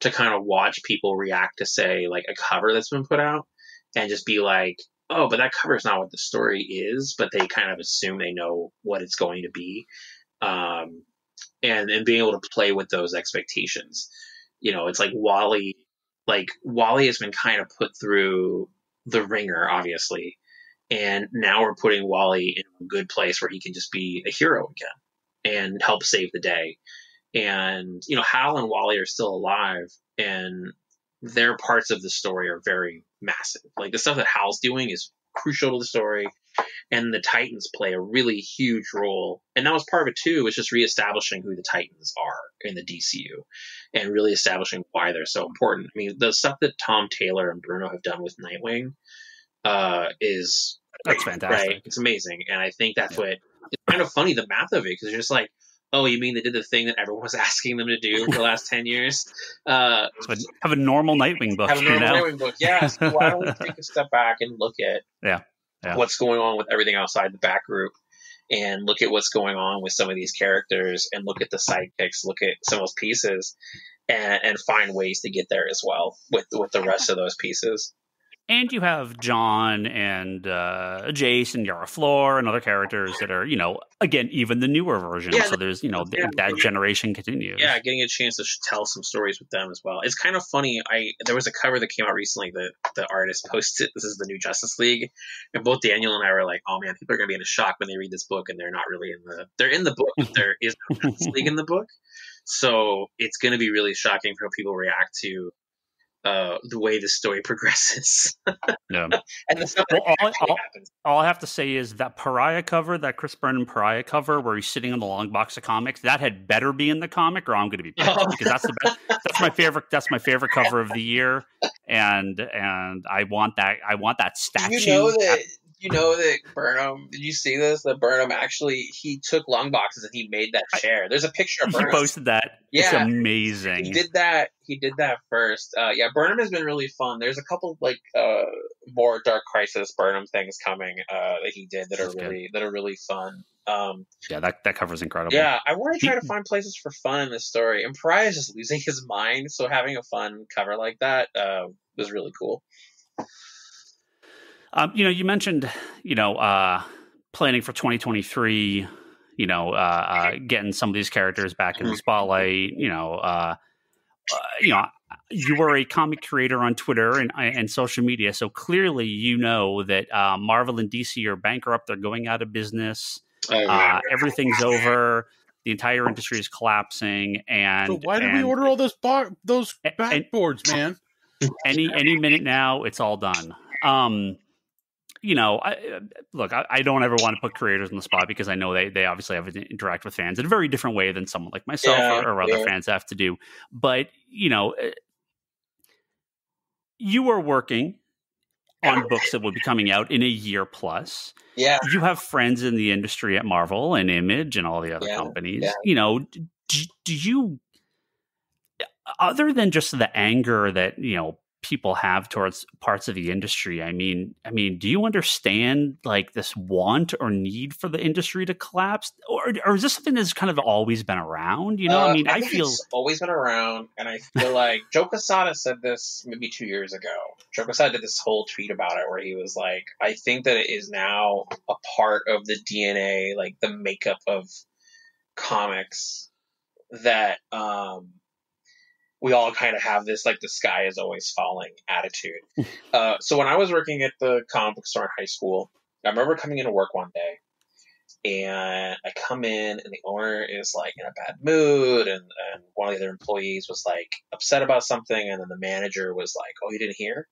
to kind of watch people react to, say, like a cover that's been put out, and just be like, oh, but that cover is not what the story is, but they kind of assume they know what it's going to be. And being able to play with those expectations. It's like Wally has been kind of put through the ringer, obviously. And now we're putting Wally in a good place where he can just be a hero again and help save the day. And, Hal and Wally are still alive, and their parts of the story are very massive. Like the stuff that Hal's doing is crucial to the story. And the Titans play a really huge role. And that was part of it too, was just reestablishing who the Titans are in the DCU and really establishing why they're so important. I mean, the stuff that Tom Taylor and Bruno have done with Nightwing is that's fantastic. Right? It's amazing. And I think that's what it's kind of funny, the math of it, because you're just like, oh, you mean they did the thing that everyone was asking them to do for the last 10 years? So have a normal Nightwing book. Have a normal Nightwing book, yeah. So why don't we take a step back and look at what's going on with everything outside the back group, and look at what's going on with some of these characters, and look at the sidekicks, look at some of those pieces, and find ways to get there as well with the rest of those pieces. And you have John and Jace and Yara Flor and other characters that are, again, even the newer version. So there's, that generation continues. Yeah, getting a chance to tell some stories with them as well. It's kind of funny. There was a cover that came out recently that the artist posted. This is the new Justice League. And both Daniel and I were like, oh man, people are going to be in a shock when they read this book, and they're not really they're in the book, but there is no Justice League in the book. So it's going to be really shocking for how people react to the way the story progresses. Yeah. And the stuff that happens. All I have to say is that Pariah cover, that Chris Burnham Pariah cover, where he's sitting on the long box of comics, that had better be in the comic, or I'm going to be pissed, because that's the best. That's my favorite. That's my favorite cover of the year, and I want that statue. You know that Burnham, did you see this? That Burnham actually, he took long boxes and he made that chair. There's a picture of Burnham. He posted that. Yeah. It's amazing. He did that first. Burnham has been really fun. There's a couple more Dark Crisis Burnham things coming that he did that are really fun. That cover's incredible. Yeah, I want to try to find places for fun in this story. And Pariah's just losing his mind, so having a fun cover like that was really cool. You mentioned, planning for 2023, getting some of these characters back in the spotlight. You were a comic creator on Twitter and social media, so clearly that Marvel and DC are bankrupt. They're going out of business. Everything's over. The entire industry is collapsing. And so why did we order all those backboards, man? Any minute now, it's all done. I don't ever want to put creators on the spot, because I know they obviously have to interact with fans in a very different way than someone like myself or other fans have to do. But, you were working on books that would be coming out in a year plus. Yeah. You have friends in the industry at Marvel and Image and all the other companies. Yeah. Do you, other than just the anger that, people have towards parts of the industry, I mean, do you understand this want or need for the industry to collapse, or is this something that's kind of always been around? I feel it's always been around, and I feel like Joe Quesada said this maybe 2 years ago. Joe Quesada did this whole tweet about it where he was like, I think that it is now a part of the DNA, the makeup of comics, that we all kind of have this, the sky is always falling attitude. So when I was working at the comic book store in high school, I remember coming into work one day, and I come in, and the owner is in a bad mood, and one of the other employees was upset about something, and then the manager was like, oh, you didn't hear?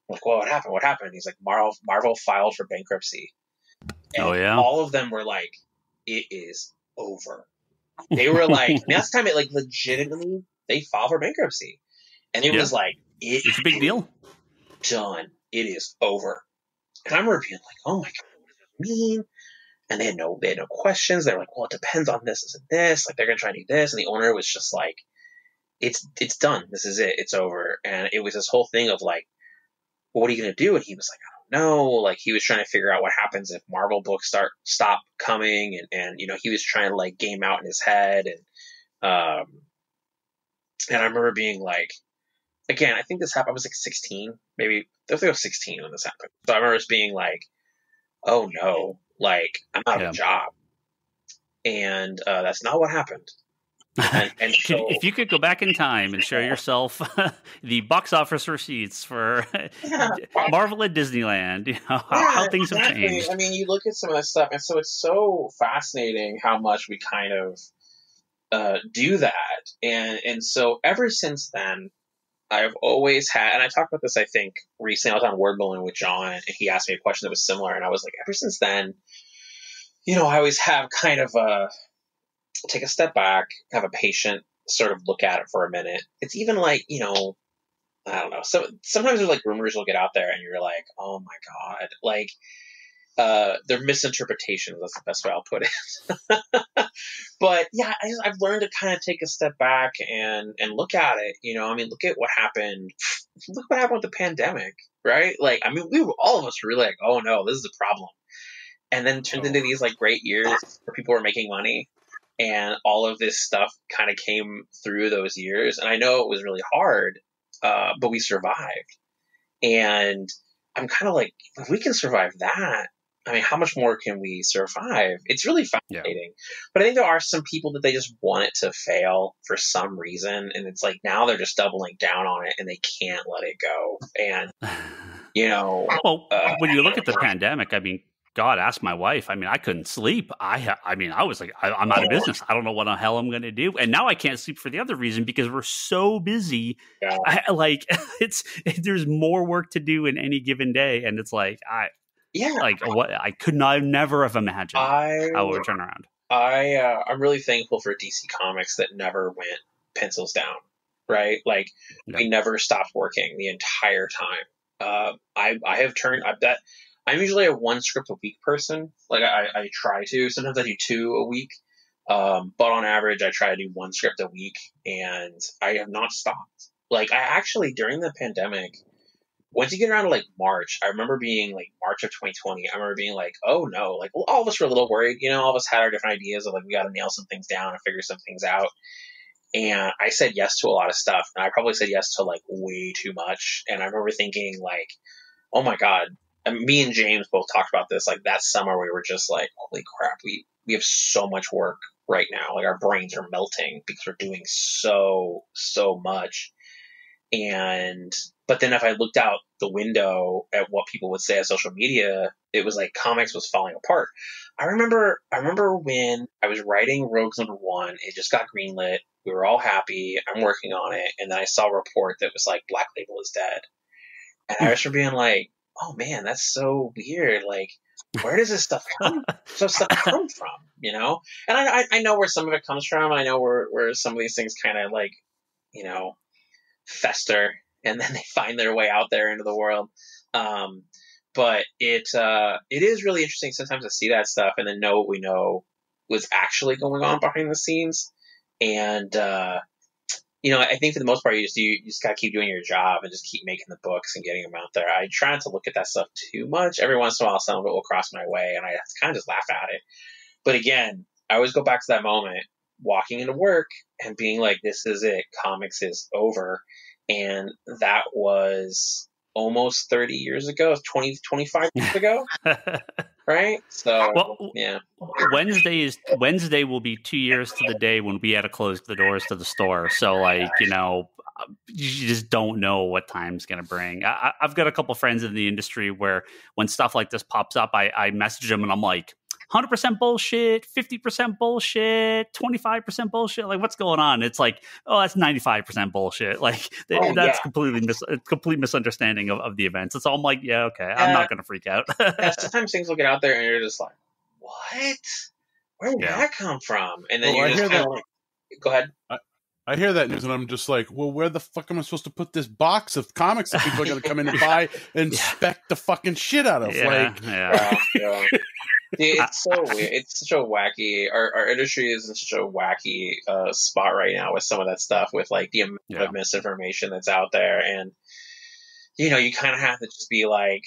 I'm like, well, what happened? What happened? He's like, Marvel filed for bankruptcy. And all of them were like, it is over. They were like, last time it legitimately, they filed for bankruptcy, and it was it's a big deal. Done. It is over. And I remember being like, oh my god, what does that mean? And they had no questions. They were like, well, it depends on this and this. They're gonna try to do this, and the owner was just like, it's done. This is it. It's over. And it was this whole thing of well, what are you gonna do? And he was like, I don't know. He was trying to figure out what happens if Marvel books stop coming, and he was trying to game out in his head, and I remember being again, I think this happened, I was 16, maybe, I think I was 16 when this happened. So I remember just being oh no, I'm out of a job. And that's not what happened. And so, if you could go back in time and show yourself the box office receipts for Marvel at Disneyland, how things have changed. I mean, you look at some of that stuff, and so it's so fascinating how much we kind of do that, and so ever since then, I've always had, and I talked about this, I think, recently. I was on Word Balloon with John, and he asked me a question that was similar, and I was like, ever since then, I always have kind of take a step back, have a patient sort of look at it for a minute. It's even like, I don't know. So sometimes there's like rumors will get out there, and you're like, oh my God, like, they're misinterpretations. That's the best way I'll put it. But yeah, I've learned to kind of take a step back and look at it. Look at what happened. Look what happened with the pandemic, right? Like, all of us were really like, oh no, this is a problem. And then turned into these like great years where people were making money, and all of this stuff kind of came through those years. And I know it was really hard, but we survived. And I'm kind of like, if we can survive that, how much more can we survive? It's really fascinating. Yeah. But I think there are some people that they just want it to fail for some reason. And it's like, now they're just doubling down on it and they can't let it go. And, well, when you look at the pandemic, God, ask my wife. I couldn't sleep. I was like, I'm out of business. I don't know what the hell I'm going to do. And now I can't sleep for the other reason, because we're so busy. Yeah. There's more work to do in any given day. And it's like, what I could not never have imagined how it would turn around. I'm really thankful for DC Comics that never went pencils down, right? Like, we never stopped working the entire time. I'm usually a one script a week person. Like, I try to. Sometimes I do 2 a week. But on average, I try to do 1 script a week, and I have not stopped. Like, I actually, during the pandemic, once you get around to like March, I remember being like March of 2020, I remember being like, oh no, like, well, all of us were a little worried, all of us had our different ideas of like, we got to nail some things down and figure some things out. And I said yes to a lot of stuff, and I probably said yes to like way too much. And I remember thinking like, oh my God, and me and James both talked about this, like that summer we were just like, holy crap, we have so much work right now. Like, our brains are melting because we're doing so much. But then if I looked out the window at what people would say on social media, it was like comics was falling apart. I remember when I was writing Rogues #1, it just got greenlit. We were all happy. I'm working on it. And then I saw a report that was like, Black Label is dead. And I was being like, oh man, that's so weird. Like, where does this stuff come from? And I know where some of it comes from. I know where some of these things kind of like, fester, and then they find their way out there into the world. But it is really interesting sometimes to see that stuff and then know what we know was actually going on behind the scenes. And, I think for the most part, you just gotta keep doing your job and just keep making the books and getting them out there. I try not to look at that stuff too much. Every once in a while, some of it will cross my way, and I kind of just laugh at it. But again, I always go back to that moment, walking into work and being like, this is it. Comics is over. And that was almost 30 years ago, 25 years ago. Right? So, yeah. Wednesday will be 2 years to the day when we had to close the doors to the store. So, like, you just don't know what time's going to bring. I've got a couple friends in the industry where when stuff like this pops up, I message them and I'm like, 100% bullshit, 50% bullshit, 25% bullshit. Like, what's going on? It's like, oh, that's 95% bullshit. Like, that's complete misunderstanding of the events. It's all I'm like, yeah, okay, I'm not going to freak out. Sometimes things will get out there and you're just like, what? Where did that come from? And then you just go ahead. I hear that news and I'm just like, well, where the fuck am I supposed to put this box of comics that people are going to come in and buy and spec the fucking shit out of? It's so weird. It's such a wacky. Our industry is in such a wacky spot right now with some of that stuff, with like the amount of misinformation that's out there, and you kind of have to just be like,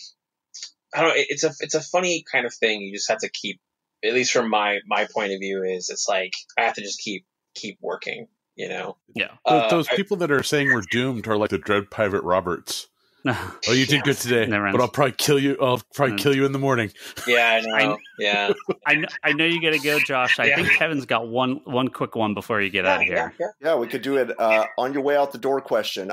I don't know. It's a funny kind of thing. You just have to keep, at least from my point of view, is it's like I have to just keep working. Those people that are saying we're doomed are like the Dread Pirate Roberts. Oh, you did good today, but I'll probably kill you. I'll probably kill you in the morning. Yeah, I know. I know you got to go, Josh. I think Kevin's got one quick one before you get out of here. Yeah, we could do it on your way out the door question.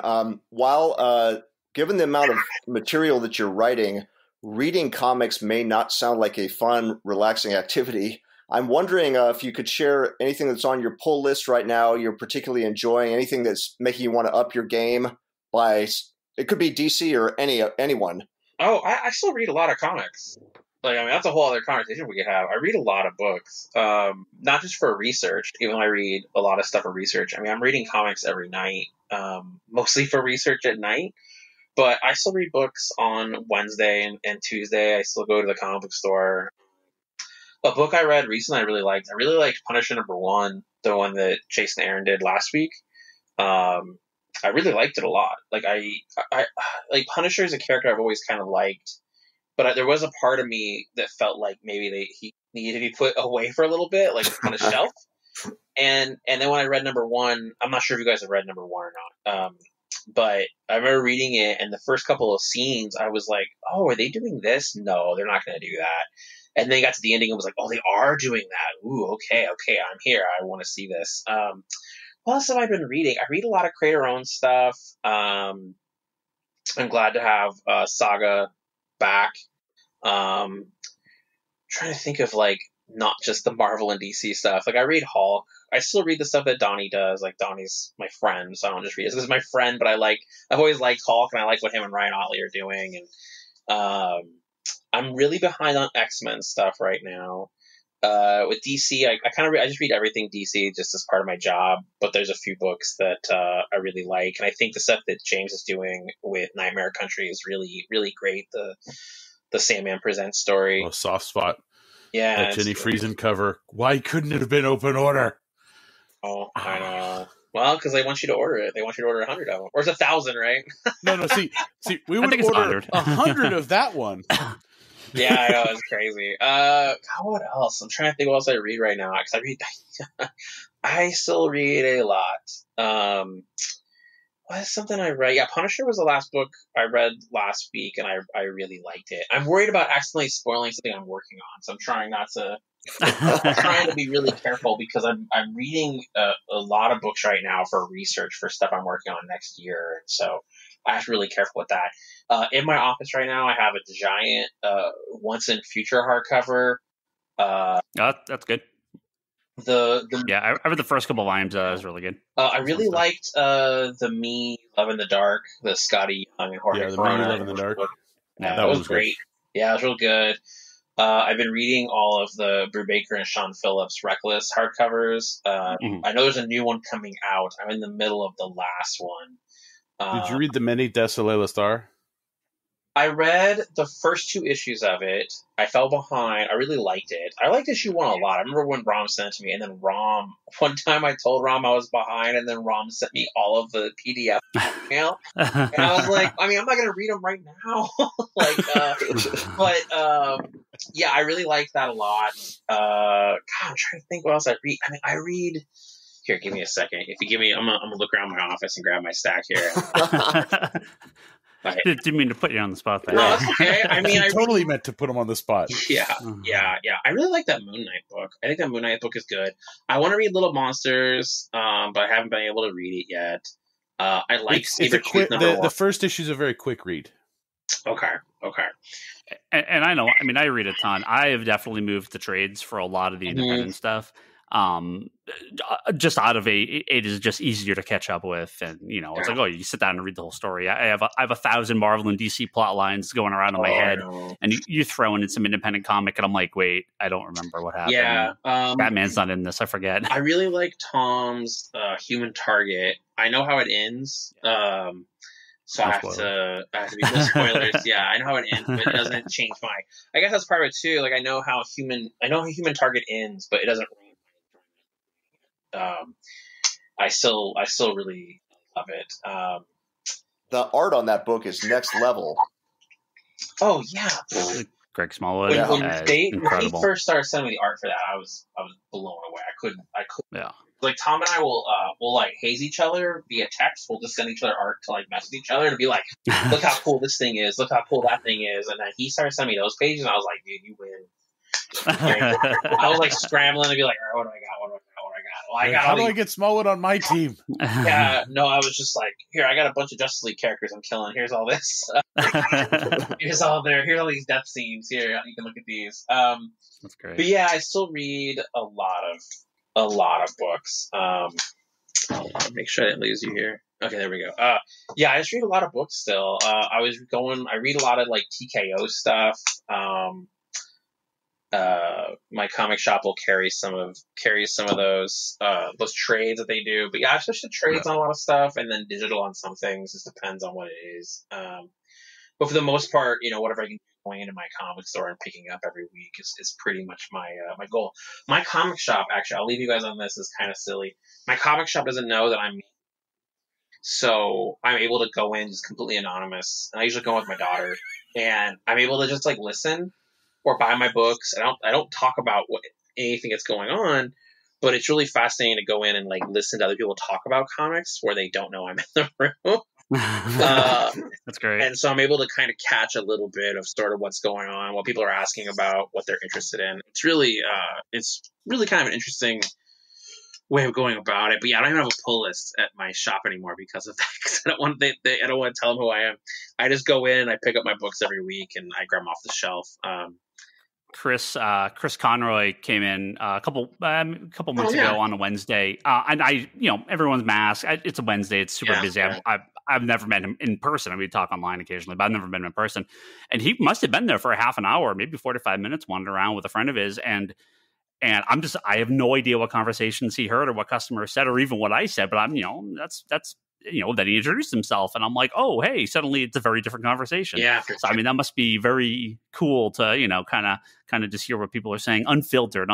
While given the amount of material that you're writing, reading comics may not sound like a fun, relaxing activity. I'm wondering if you could share anything that's on your pull list right now you're particularly enjoying, anything that's making you want to up your game. by, it could be DC or anyone. Oh, I still read a lot of comics. Like, I mean, that's a whole other conversation we could have. I read a lot of books, not just for research, even though I read a lot of stuff for research. I mean, I'm reading comics every night, mostly for research at night, but I still read books on Wednesday and Tuesday. I still go to the comic book store. A book I read recently I really liked. I really liked Punisher #1, the one that Chase and Aaron did last week. I really liked it a lot. Like, I like Punisher is a character I've always kind of liked. But there was a part of me that felt like maybe he needed to be put away for a little bit, like on a shelf. And then when I read #1, I'm not sure if you guys have read #1 or not, but I remember reading it, and the first couple of scenes, I was like, oh, are they doing this? No, they're not going to do that. And then you got to the ending and was like, oh, they are doing that. Ooh, okay, I'm here. I want to see this. What else have I been reading? I read a lot of creator-owned stuff. I'm glad to have Saga back. Trying to think of like not just the Marvel and DC stuff. Like, I read Hulk. I still read the stuff that Donnie does. Like, Donnie's my friend, so I don't just read it. This is my friend, but I've always liked Hulk, and I like what him and Ryan Otley are doing. And I'm really behind on X-Men stuff right now. With DC, I just read everything DC just as part of my job, but there's a few books that I really like, and I think the stuff that James is doing with Nightmare Country is really, really great. The Sandman Presents story. Oh, soft spot. Yeah. That Jenny Friesen cover. Why couldn't it have been open order? Oh, I know. Well, because they want you to order it. They want you to order 100 of them. Or it's 1,000, right? No. See, we would order 100 of that one. Yeah, I know. It's crazy. God, what else? I'm trying to think what else I read right now. Because I still read a lot. What is something I read? Yeah, Punisher was the last book I read last week, and I really liked it. I'm worried about accidentally spoiling something I'm working on, so I'm trying not to. I'm trying to be really careful because I'm reading a lot of books right now for research for stuff I'm working on next year, and so I have to be really careful with that. In my office right now, I have a giant Once in Future hardcover. That's good. I read the first couple volumes. That was really good. I really liked the Me Love in the Dark, the Scotty Young and Jorge Corona. Me Love in the Dark. That was great. Yeah, it was real good. I've been reading all of the Brubaker and Sean Phillips Reckless hardcovers. I know there's a new one coming out. I'm in the middle of the last one. Did you read The Many Deaths of Layla Starr? I read the first 2 issues of it. I fell behind. I really liked it. I liked issue 1 a lot. I remember when Rom sent it to me, and then one time I told Rom I was behind, and then Rom sent me all of the PDF email. And I was like, I mean, I'm not going to read them right now. Yeah, I really liked that a lot. God, I'm trying to think what else I read. I mean, I read... Here, give me a second. If you give me... I'm going to look around my office and grab my stack here. Didn't mean to put you on the spot there. No, that's okay. I mean, I totally meant to put him on the spot. Yeah. I really like that Moon Knight book. I think that Moon Knight book is good. I want to read Little Monsters, but I haven't been able to read it yet. I like the first issue is a very quick read. Okay. And I know. I mean, I read a ton. I have definitely moved to trades for a lot of the independent stuff. Just out of it is just easier to catch up with, and it's like, oh, you sit down and read the whole story. I have 1,000 Marvel and DC plot lines going around in my head, and you throw in some independent comic, and I'm like, wait, I don't remember what happened. Yeah, Batman's not in this. I forget. I really like Tom's Human Target. I know how it ends. So I have to be no spoilers. Yeah, I know how it ends, but it doesn't change my. I guess that's part of it too. Like, I know how Human Target ends, but it doesn't. I still really love it. The art on that book is next level. Oh yeah, Greg Smallwood. When he first started sending me the art for that, I was blown away. I couldn't. Yeah. Like, Tom and I will like haze each other via text. We'll just send each other art to like mess with each other and be like, look how cool this thing is. Look how cool that thing is. And then he started sending me those pages, and I was like, dude, you win. I was like scrambling to be like, all right, what do I got? Well, how do I get Smallwood on my team? Yeah, no, I was just like, here, I got a bunch of Justice League characters I'm killing. Here's all this. Here's all these death scenes. Here, you can look at these. That's great. But yeah, I still read a lot of books. I'll make sure I didn't lose you here. Okay, there we go. Yeah, I just read a lot of books still. I read a lot of like TKO stuff. My comic shop will carry some of those trades that they do. But yeah, I switched to trades on a lot of stuff, and then digital on some things. Just depends on what it is. But for the most part, whatever I can do going into my comic store and picking up every week is pretty much my goal. My comic shop, actually, I'll leave you guys on this. Is kind of silly. My comic shop doesn't know that I'm me. So I'm able to go in just completely anonymous. And I usually go with my daughter, and I'm able to just like listen or buy my books. I don't talk about anything that's going on, but it's really fascinating to go in and like listen to other people talk about comics where they don't know I'm in the room. That's great. And so I'm able to kind of catch a little bit of sort of what's going on, what people are asking about, what they're interested in. It's really kind of an interesting way of going about it. But yeah, I don't even have a pull list at my shop anymore because of that. Because I don't want to tell them who I am. I just go in, I pick up my books every week, and I grab them off the shelf. Chris Conroy came in a couple months ago on a Wednesday, and everyone's masked. It's a Wednesday; it's super busy. Yeah. I've never met him in person. I mean, we talk online occasionally, but I've never met him in person. And he must have been there for a half an hour, maybe 45 minutes, wandering around with a friend of his. And I have no idea what conversations he heard or what customers said or even what I said. But that's then he introduced himself, and I'm like, oh, hey, suddenly it's a very different conversation. Yeah. So, I mean, that must be very cool to, kind of just hear what people are saying, unfiltered,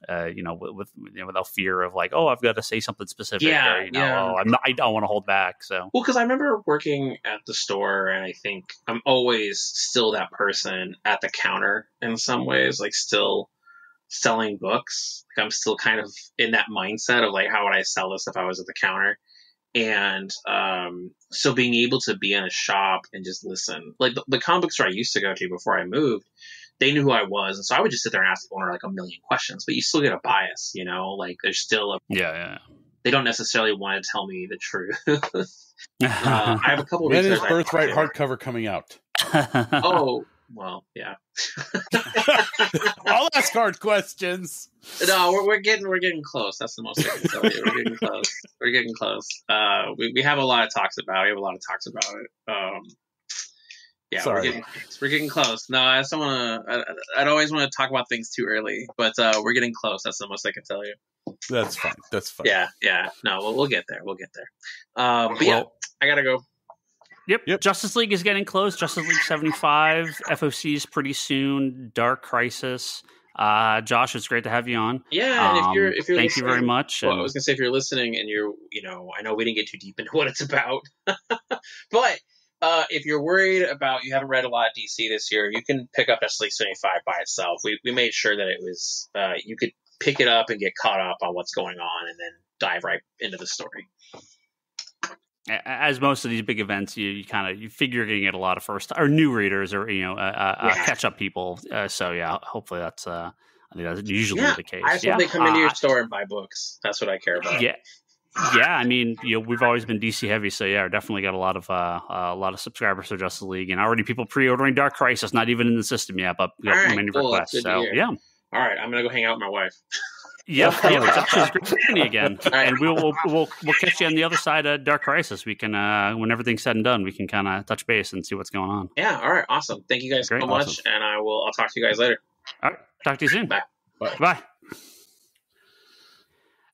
without fear of like, oh, I've got to say something specific. Yeah. I don't want to hold back. So, well, because I remember working at the store, and I think I'm always still that person at the counter in some ways, like still selling books. Like I'm still kind of in that mindset of like, how would I sell this if I was at the counter? And so being able to be in a shop and just listen, like the comic book store I used to go to before I moved, they knew who I was, and so I would just sit there and ask the owner like a million questions. But you still get a bias, like there's still they don't necessarily want to tell me the truth. I have a couple of when is Birthright hardcover coming out? Oh. Well, yeah. I'll ask hard questions. No, we're getting close. That's the most I can tell you. We're getting close. We have a lot of talks about it. Yeah, sorry. We're getting close. No, I just don't want to. I don't always want to talk about things too early, but we're getting close. That's the most I can tell you. That's fine. Yeah. No, we'll get there. But yeah, I gotta go. Yep. Justice League is getting close. Justice League 75. FOC's pretty soon. Dark Crisis. Josh, it's great to have you on. Yeah, and if you're thank you very much. Well, I was gonna say, if you're listening and you're, I know we didn't get too deep into what it's about, but if you're worried about, you haven't read a lot of DC this year, you can pick up Justice League 75 by itself. We made sure that it was you could pick it up and get caught up on what's going on, and then dive right into the story. As most of these big events, you figure you're going to get a lot of first or new readers or catch up people. So yeah, hopefully that's I think that's usually the case. I just hope they come into your store and buy books. That's what I care about. Yeah. I mean, we've always been DC heavy, so yeah, definitely got a lot of subscribers to Justice League, and already people pre-ordering Dark Crisis, not even in the system yet, but many requests. So yeah. All right, I'm gonna go hang out with my wife. Yep. Josh is great company again, and we'll catch you on the other side of Dark Crisis. We can, when everything's said and done, we can kind of touch base and see what's going on. Yeah. All right. Awesome. Thank you guys so much, and I'll talk to you guys later. All right. Talk to you soon. Bye.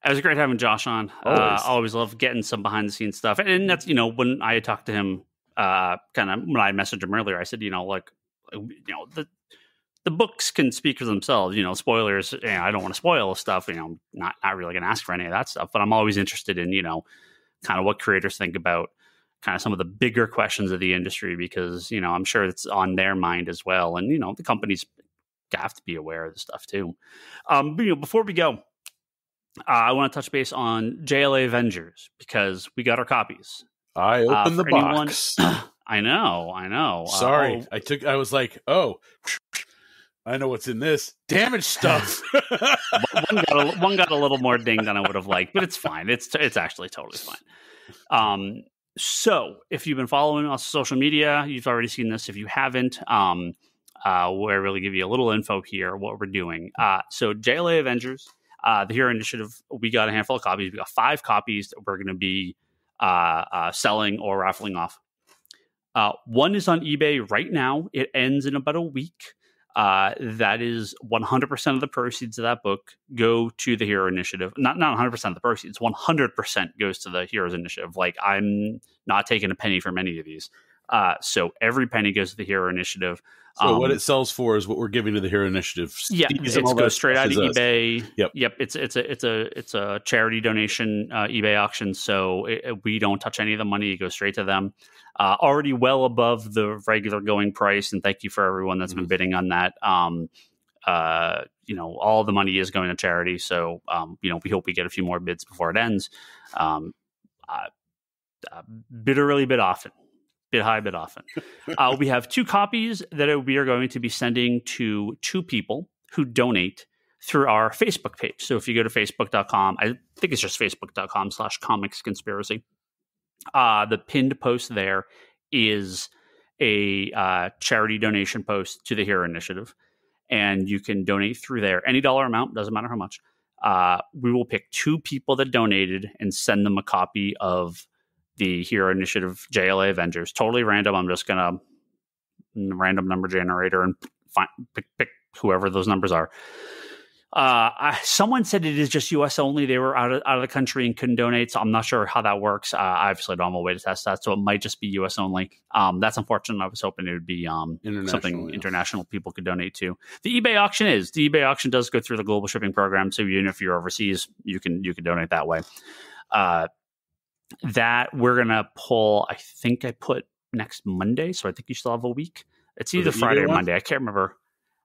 It was great having Josh on. Always love getting some behind the scenes stuff, and that's when I had talked to him, kind of when I messaged him earlier, I said, the books can speak for themselves, spoilers. I don't want to spoil stuff, not really going to ask for any of that stuff, but I'm always interested in, kind of what creators think about kind of some of the bigger questions of the industry, because, I'm sure it's on their mind as well. And, the companies have to be aware of the stuff too. But, before we go, I want to touch base on Jla Avengers, because we got our copies. I opened the box. I know. Sorry. I was like, oh, I know what's in this. Damaged stuff. one got a little more ding than I would have liked, but it's fine. It's actually totally fine. So if you've been following us on social media, you've already seen this. If you haven't, we'll really give you a little info here, what we're doing. So Jla Avengers, The Hero Initiative, we got a handful of copies. We got 5 copies that we're going to be selling or raffling off. One is on eBay right now. It ends in about a week. That is 100% of the proceeds of that book go to the Hero Initiative. Not 100% of the proceeds. 100% goes to the Heroes Initiative. Like, I'm not taking a penny from any of these. So every penny goes to the Hero Initiative. So what it sells for is what we're giving to the Hero Initiative. Yeah, it goes straight out of eBay. Yep. It's a charity donation eBay auction. So we don't touch any of the money. It goes straight to them. Already well above the regular going price. And thank you for everyone that's been bidding on that. All the money is going to charity. So we hope we get a few more bids before it ends. Bid early, bid often. Bid high, bid often. We have 2 copies that we are going to be sending to 2 people who donate through our Facebook page. So if you go to facebook.com, I think it's just facebook.com/comicsconspiracy. The pinned post there is a charity donation post to the Hero Initiative. And you can donate through there. Any dollar amount, doesn't matter how much. We will pick 2 people that donated and send them a copy of the Hero Initiative Jla Avengers. Totally random. I'm just going to random number generator and pick whoever those numbers are. Someone said it is just U.S. only. They were out of the country and couldn't donate, so I'm not sure how that works. I obviously don't have a way to test that, so it might just be U.S. only. that's unfortunate. I was hoping it would be something international people could donate to. The eBay auction does go through the global shipping program, so even if you're overseas, you can donate that way. That we're gonna pull. I think I put next Monday, so I think you still have a week. It's either Friday or Monday. I can't remember.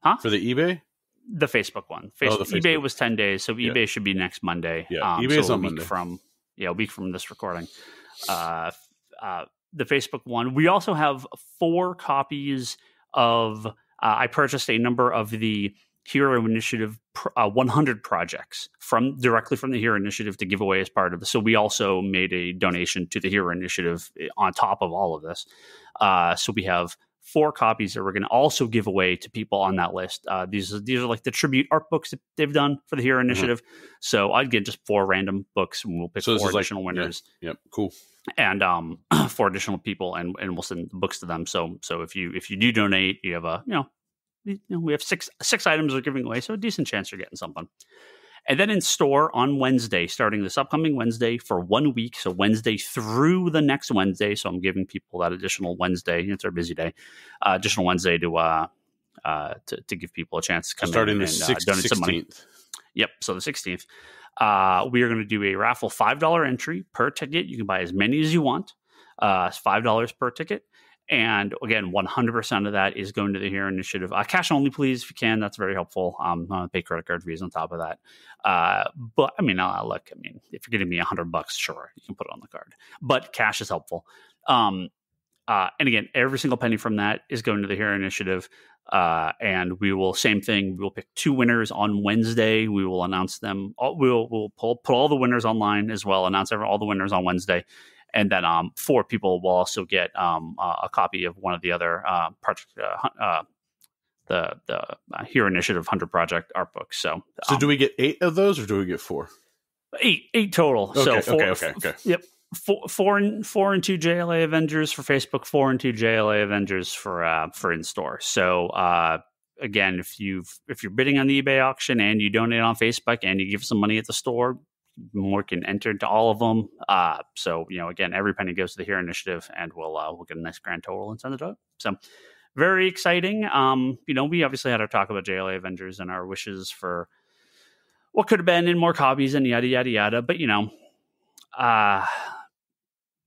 Huh? For the eBay? The Facebook one. The eBay was 10 days, so eBay should be next Monday. Yeah, eBay is on Monday. A week from this recording. The Facebook one. We also have 4 copies of. I purchased a number of the Hero Initiative 100 projects directly from the Hero Initiative to give away as part of this. So we also made a donation to the Hero Initiative on top of all of this. So we have 4 copies that we're going to also give away to people on that list. These are like the tribute art books that they've done for the Hero Initiative. Mm-hmm. So I'd get just 4 random books, and we'll pick 4 additional winners. Yep, cool. And 4 additional people, and we'll send the books to them. So if you do donate, you have we have 6 items we're giving away, so a decent chance you're getting something. And then in store on Wednesday, starting this upcoming Wednesday for 1 week, so Wednesday through the next Wednesday. So I'm giving people that additional Wednesday. It's our busy day, additional Wednesday to give people a chance to come starting in and donate some money. Yep. So the 16th, we are going to do a raffle $5 entry per ticket. You can buy as many as you want. It's $5 per ticket. And again, 100% of that is going to the Hero Initiative. Cash only, please, if you can. That's very helpful. Pay credit card fees on top of that. But I mean, look, if you're giving me $100, sure, you can put it on the card. But cash is helpful. And again, every single penny from that is going to the Hero Initiative. And same thing. We will pick 2 winners on Wednesday. We will announce them. We'll put all the winners online as well. Announce all the winners on Wednesday. And then 4 people will also get a copy of one of the other project, the Hero Initiative 100 project art books. So do we get 8 of those, or do we get 4? 8 total. Okay, so 4, okay. Yep. 4 and 2 Jla Avengers for Facebook, 4 and 2 Jla Avengers for in store. So again, if you're bidding on the eBay auction and you donate on Facebook and you give some money at the store, more can enter into all of them. So again, every penny goes to the Hero Initiative, and we'll get a nice grand total and send it up. So very exciting. We obviously had our talk about Jla Avengers and our wishes for what could have been in more copies and yada yada yada. But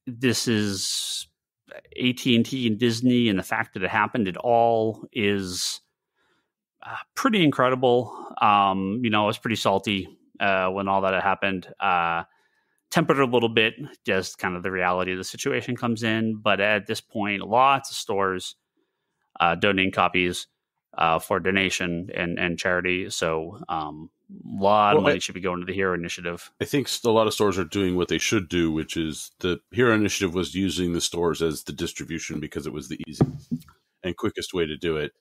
this is AT&T and Disney, and the fact that it happened at all is pretty incredible. I was pretty salty when all that had happened. Tempered a little bit, just kind of the reality of the situation comes in. But at this point, lots of stores donating copies for donation and charity. So a lot of money should be going to the Hero Initiative. I think a lot of stores are doing what they should do, which is the Hero Initiative was using the stores as the distribution because it was the easiest and quickest way to do it.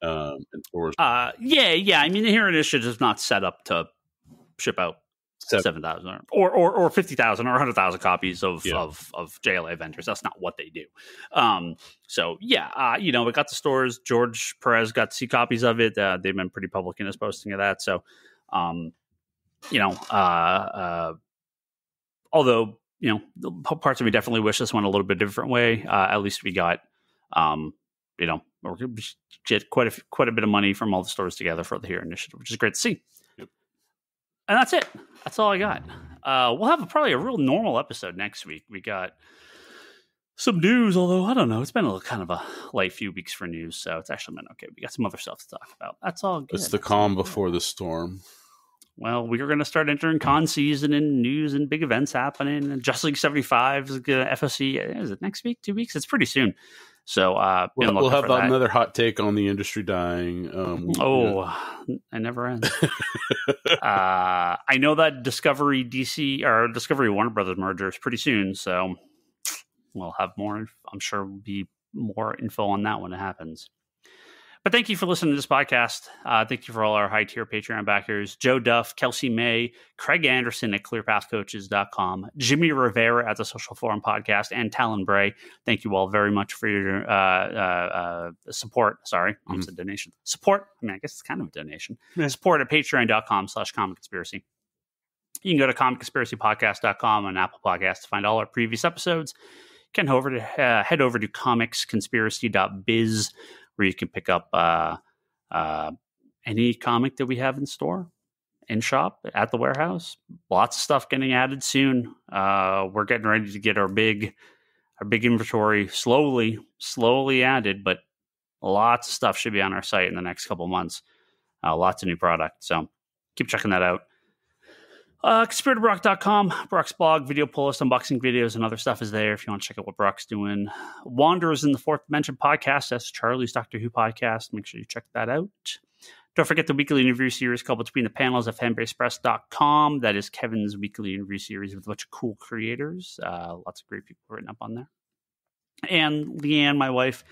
And stores. The Hero Initiative is not set up to ship out 7,000 or 50,000 or 100,000 copies of Jla Avengers. That's not what they do. So yeah, we got the stores. George Perez got to see copies of it. They've been pretty public in his posting of that. So, although the parts of me definitely wish this went a little bit different way. At least we got, we get quite a bit of money from all the stores together for the Hero Initiative, which is great to see. Yep. And that's it. That's all I got. We'll have probably a real normal episode next week. We got some news, although I don't know. It's been a kind of a light few weeks for news, so it's actually been okay. We got some other stuff to talk about. That's all good. It's the calm before the storm. Well, we're going to start entering con season and news and big events happening. And Justice League 75 is FOC. Is it next week? 2 weeks? It's pretty soon. So we'll have another hot take on the industry dying. It never ends. I know that Discovery DC or Discovery Warner Brothers merger is pretty soon, so we'll have more. I'm sure will be more info on that when it happens. But thank you for listening to this podcast. Thank you for all our high-tier Patreon backers. Joe Duff, Kelsey May, Craig Anderson at clearpathcoaches.com, Jimmy Rivera at the Social Forum Podcast, and Talon Bray. Thank you all very much for your support. Sorry, almost a donation. Support. I mean, I guess it's kind of a donation. Yeah. Support at patreon.com/comicconspiracy. You can go to comicconspiracypodcast.com and Apple Podcasts to find all our previous episodes. You can head over to comicsconspiracy.biz, where you can pick up any comic that we have in store, in shop, at the warehouse. Lots of stuff getting added soon. We're getting ready to get our big inventory slowly added, but lots of stuff should be on our site in the next couple months. Lots of new product. So keep checking that out. ConspiratorBrock.com, Brock's blog, video post, unboxing videos, and other stuff is there if you want to check out what Brock's doing. Wanderers in the Fourth Dimension podcast, that's Charlie's Doctor Who podcast. Make sure you check that out. Don't forget the weekly interview series called Between the Panels at fanbasepress.com. That is Kevin's weekly interview series with a bunch of cool creators. Lots of great people written up on there. And Leanne, my wife,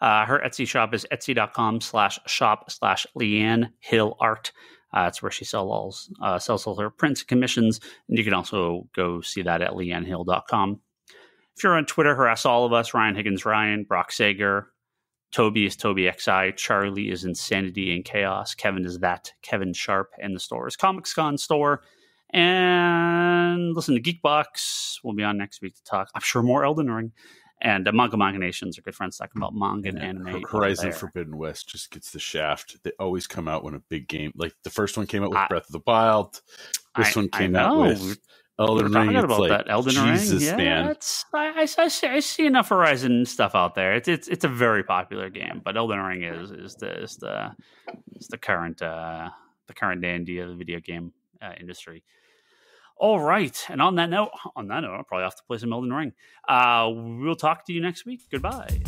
her Etsy shop is etsy.com/shop/Leanne Hill Art. That's where she sells all her prints and commissions. And you can also go see that at leannehill.com. If you're on Twitter, harass all of us. Ryan Higgins, Ryan, Brock Sager, Toby is Toby XI, Charlie is Insanity and Chaos, Kevin is that Kevin Sharp, and the store is ComicsCon Store. And listen to Geekbox. We'll be on next week to talk, I'm sure, more Elden Ring. And Manga Nations are good friends talking about manga and anime. Horizon Forbidden West just gets the shaft. They always come out when a big game, like the first one came out with Breath of the Wild. This one came out with Elden Ring. About that Elden Jesus, Ring. Man. I see enough Horizon stuff out there. It's a very popular game, but Elden Ring is the current dandy of the video game industry. All right. And on that note, I'll probably have to play some Elden Ring. We'll talk to you next week. Goodbye.